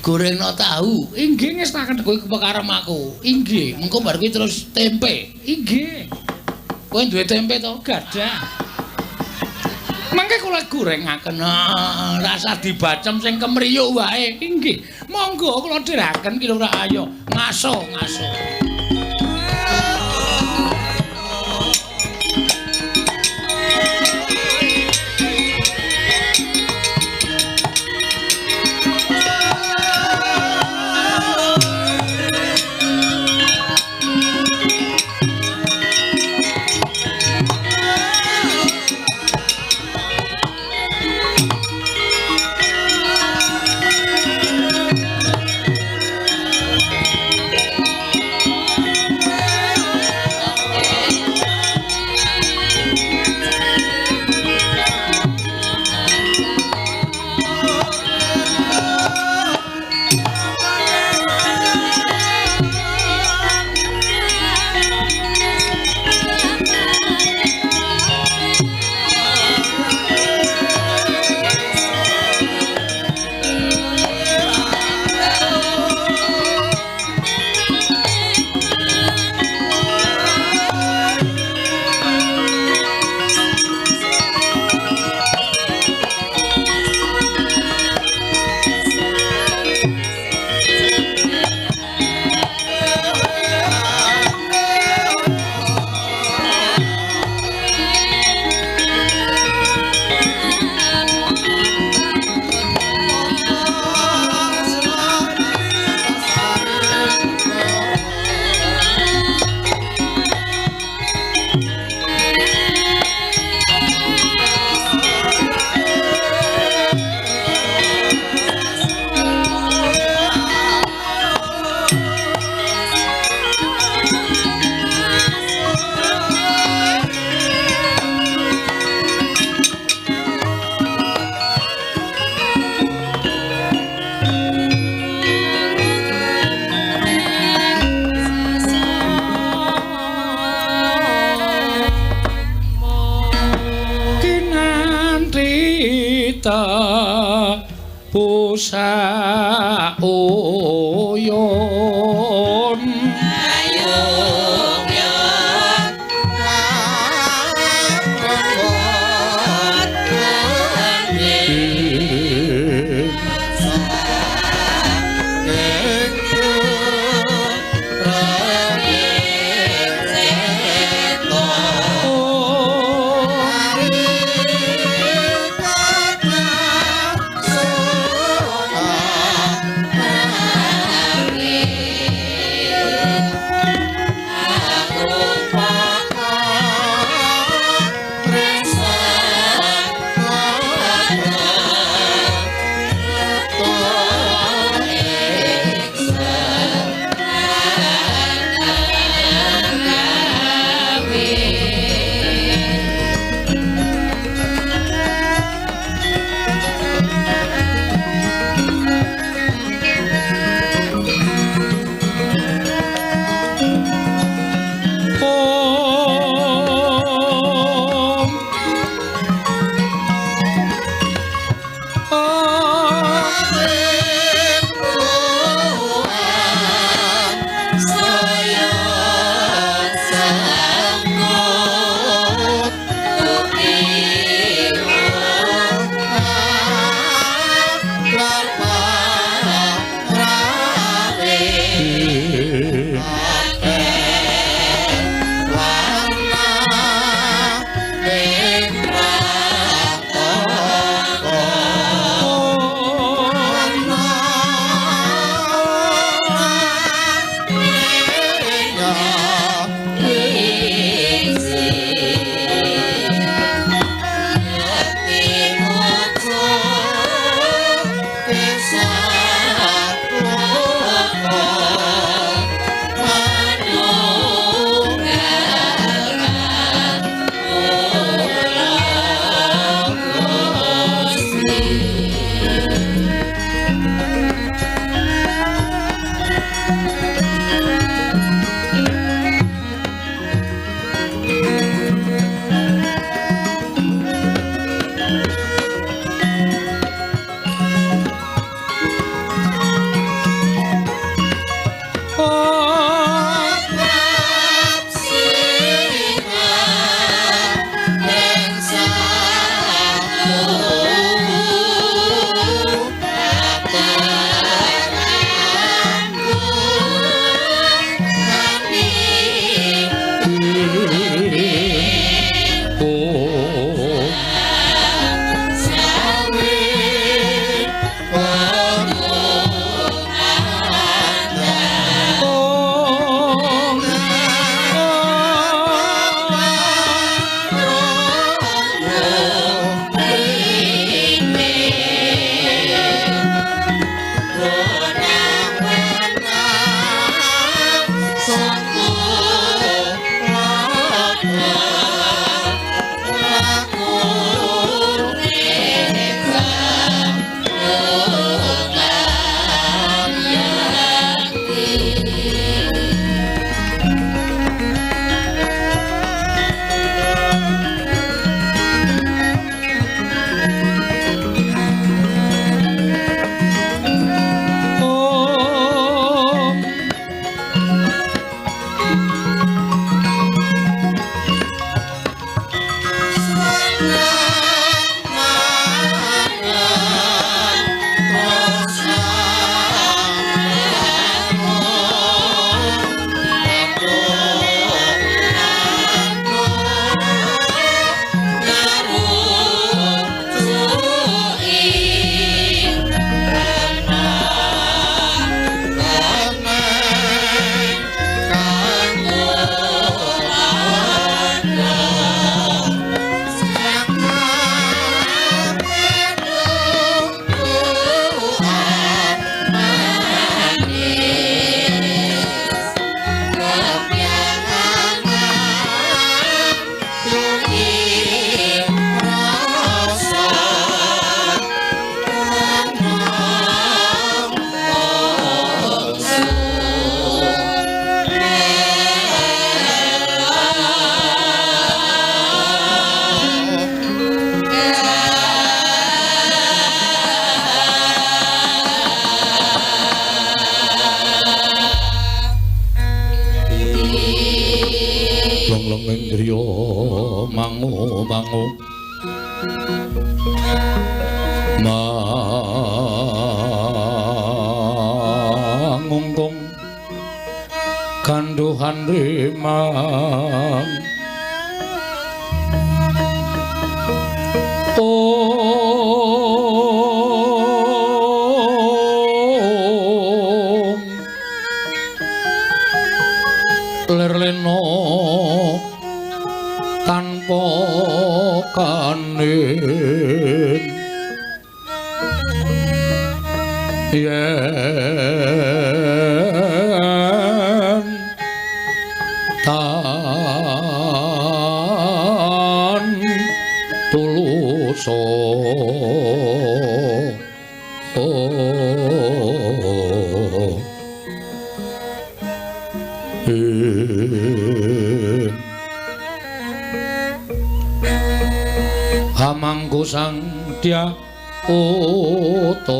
Gorengno tahu. Inggih ngestaken kowe kepekarem aku. Inggih, engko bar kuwi terus tempe. Inggih. Kowe duwe tempe to? Gadah. Mangke kula gorengaken. Rasa dibacem sing kemriyuk wae. Inggih. Monggo kula dheraken ki lho ayo. Ngaso. saoyon lenging driya mangu mangungkung kanduhan rimang lerleno tanpa kanin yen tan tuluso hamangku sang dia utama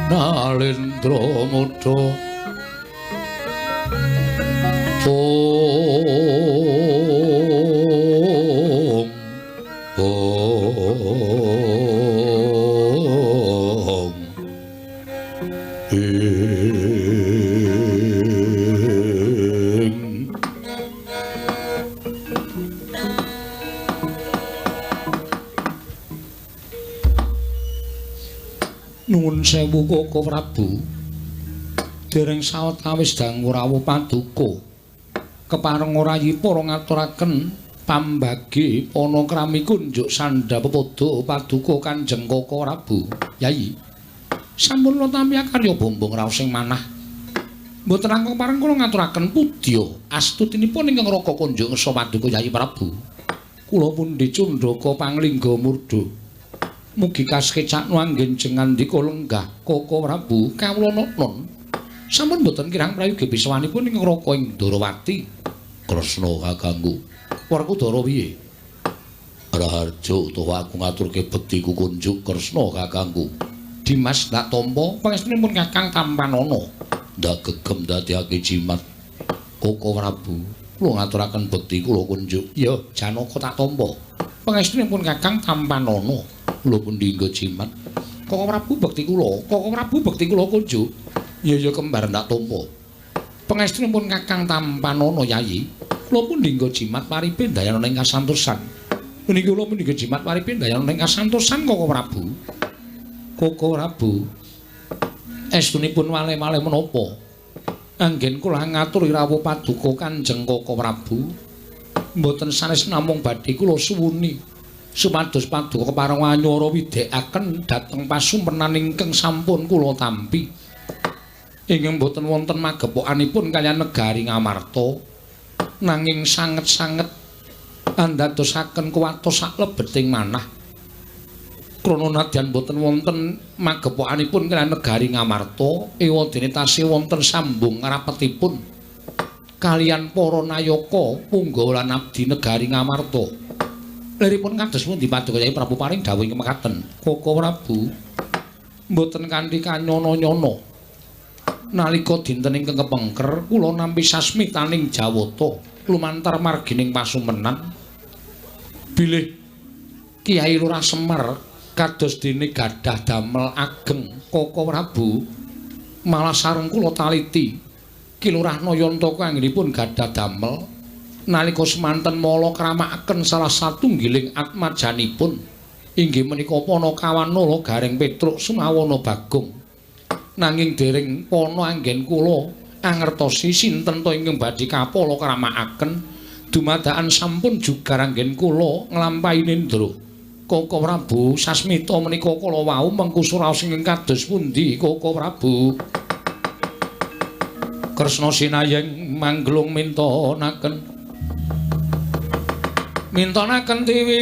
nalendra muda nuwun sewu Koko Prabu dereng sawetawis dangu rawuh paduka kepareng orayi para ngaturaken pambagi ana krami kunjuk sandha pepodo paduka Kanjeng Koko Prabu Yayi sampun tamya karya bombong raos sing manah mboten langkung pareng kula ngaturaken pudya astutinipun ingkang raka kunjuk ngersa paduka Yayi Prabu kula pundi cundhaka panglingga murda mugi kaskecakno anggen jengandika lenggah Koko Prabu kawula non sampun boten kirang prayogi biswanipun ing Raka ing Darawati Kresna kakangku Werkudara piye Raharja utawa aku ngaturke bektiku kunjuk Kresna kakangku Dimas ndak tampa pangestunipun Kakang Tampanana ndak gegem dadekake jimat Koko Prabu kula ngaturaken bekti kula kunjuk ya Janaka tak tampa pangestunipun Kakang Tampanana kula pundi nggo jimat Koko Prabu bekti kula kunjuk ya kembar ndak tampa pangestunipun Kakang Tampanana Yayi kula pundi nggo jimat paripe dayana ing kasantosan puniki kula pundi nggo jimat paripe dayana ing kasantosan Koko Prabu estunipun wale-wale menapa anggen kula ngaturi rawuh paduka Kanjeng Koko Prabu mboten sanes namung badhe kula suwuni supados paduka kepareng wanyara widhekaken dhateng pasumpenan ingkang sampun kula tampi ingkang boten wonten magepokanipun kaliyan negari Ngamarta nanging sanget-sanget andadosaken kuwatos saklebeting manah krana nadyan boten wonten magepokanipun kaliyan negari Ngamarta ewadene tasih wonten sambung rapetipun kaliyan para nayaka punggawa lan abdi negari Ngamarta liripun kados pundi paduka Yayi Prabu paring dawuh ing mekaten Koko Prabu mboten kanthi kanyono-nyono nalika dinten ingkang kepengker kula nampi sasmitaning Jawata lumantar margining pasumpenan bilih Kyai Lurah Semar kados dene gadah damel ageng Koko Prabu malah sareng kula taliti Ki Lurah Nayantaka anggenipun gadah damel nalika semanten mala kramakaken salah satunggiling atmajanipun inggih menika Panakawanala Gareng Petruk Sumawana Bagong nanging dereng pana anggen kula angertosi sinten to ingkang badhe kapala kramakaken dumadakan sampun jugar anggen kula nglampahi nendra Koko Prabu sasmita menika kala wau mengku suraos ingkang kados pundi Koko Prabu Kresna sinayeng manglung mintonaken tiwi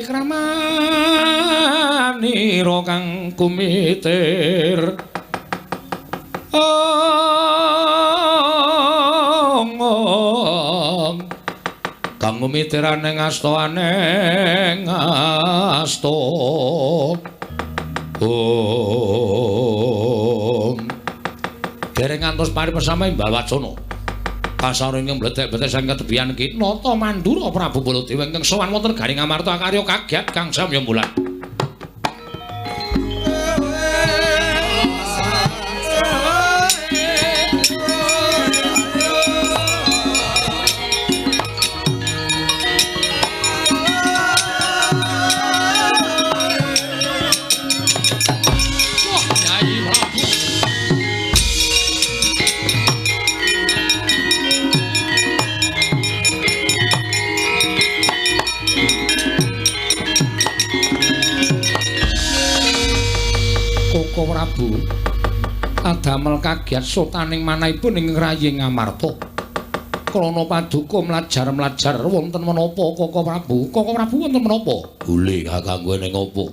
kramanira kang kumitir kang umitiraning asta aneng asta dereng ngantos paripesama Imbal Wacana kasar ingkang bledek-bledek saking ketebian iki nata Mandura Prabu Baladewa ingkang sowan wonten Garing Amarta karya kaget Kang Samya Mulan. Koko Prabu adamel kagiat sotaning manahipun ing Raying Amarta. Krana paduka mlajar-mlajar wonten menapa Koko Prabu? Koko Prabu wonten menapa? Gule kakangku ning apa?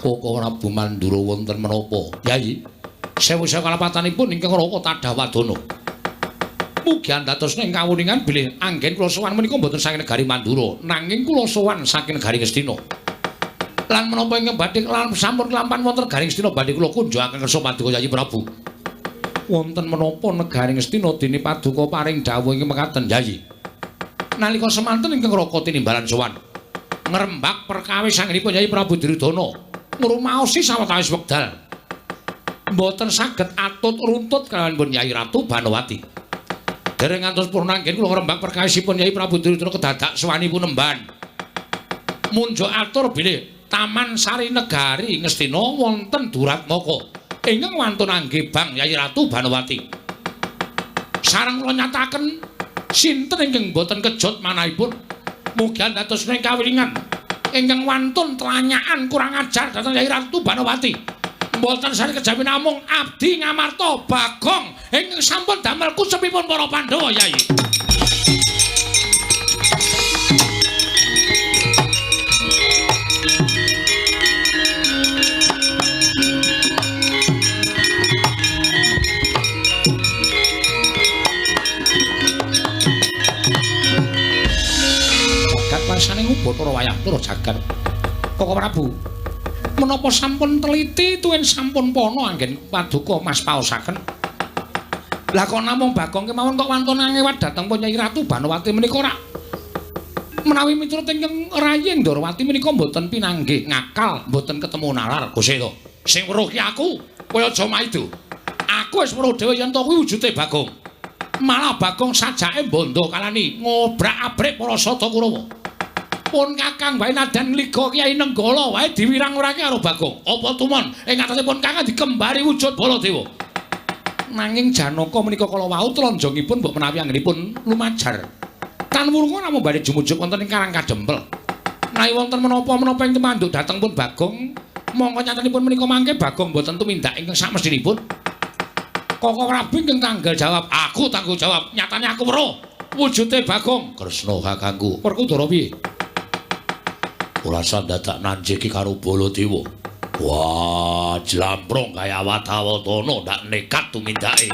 Koko Prabu Mandura wonten menapa? Yayi, sewu-sewu kalapatanipun ingkang Raka Tadhawadana. Mugi andhatosna ing kawuningan bilih anggen kula sowan menika mboten saking negari Mandura, nanging kula sowan saking negari Ngastina. Lan menapa ingkang badhe sampun kelampan wonten Garing Ngastina badhe kula kunjungaken kersa paduka Yayi Prabu. Wonten menapa negari Ngastina dene paduka paring dawuh ing mekaten Yayi. Nalika semanten ingkang Raka tinimbalan sowan ngrembak perkawis anggenipun Yayi Prabu Duryudana ngrumaosi sawetawis wekdal mboten saged atut runtut kalawan Yayi Ratu Banowati. Dereng ngantos purna anggen kula ngrembak perkawisipun Yayi Prabu Duryudana kedadak sowanipun nemban. Munjuk atur bilih Taman Sari Negari Ngastina wonten Duratmaka ingkang wantun anggebang Yayi Ratu Banowati. Sareng kula nyataken sinten ingkang boten kejot manahipun mugi andhatosna ing kawilingan ingkang wantun telanyakan kurang ajar dhateng Yayi Ratu Banowati. Mboten sari kejawi namung abdi Ngamarta Bagong ingkang sampun damel kusepipun para Pandhawa Yayi. Rasane Bathara wayah tur jagat. Koko Prabu, menapa sampun teliti tuwin sampun pana anggen paduka Mas paosaken? Lah kok namung Bagong kemawon kok wantun ngewat dhateng Yayi Ratu Banowati menika ora menawi miturut ingkang Raying Ndorowati menika mboten pinanggih ngakal, mboten ketemu nalar Gusti to. Sing weruh ki aku, kowe aja maido. Aku wis weruh dhewe yen to kuwi wujude Bagong. Malah Bagong sajake bondo kalani ngobrak-abrik para Sada Kurawa. Pun Kakang wae nadan ngliga Kyai Nenggala wae diwirang-wirangke karo Bagong. Apa tumon ing atesipun Kakang dikembari wujud Baladewa. Nanging Janaka menika kala wau tlanjongipun mbok menawi anggenipun lumajar. Tan wurunga namung badhe jumujuk wonten ing Karang Kadempel. Nawi wonten menapa-menapa ing temanduk dhateng pun Bagong, mongko nyatanipun menika mangke Bagong mboten tumindak ingkang samestinipun. Koko Prabu ingkang tanggal jawab, aku tanggung jawab. Nyatane aku weruh wujude Bagong. Kresna kakangku. Perkudara piye? Ora sandadak nanjeki karo Baladewa. Wah, jlamprong kaya Watawatana ndak nekat tumindake.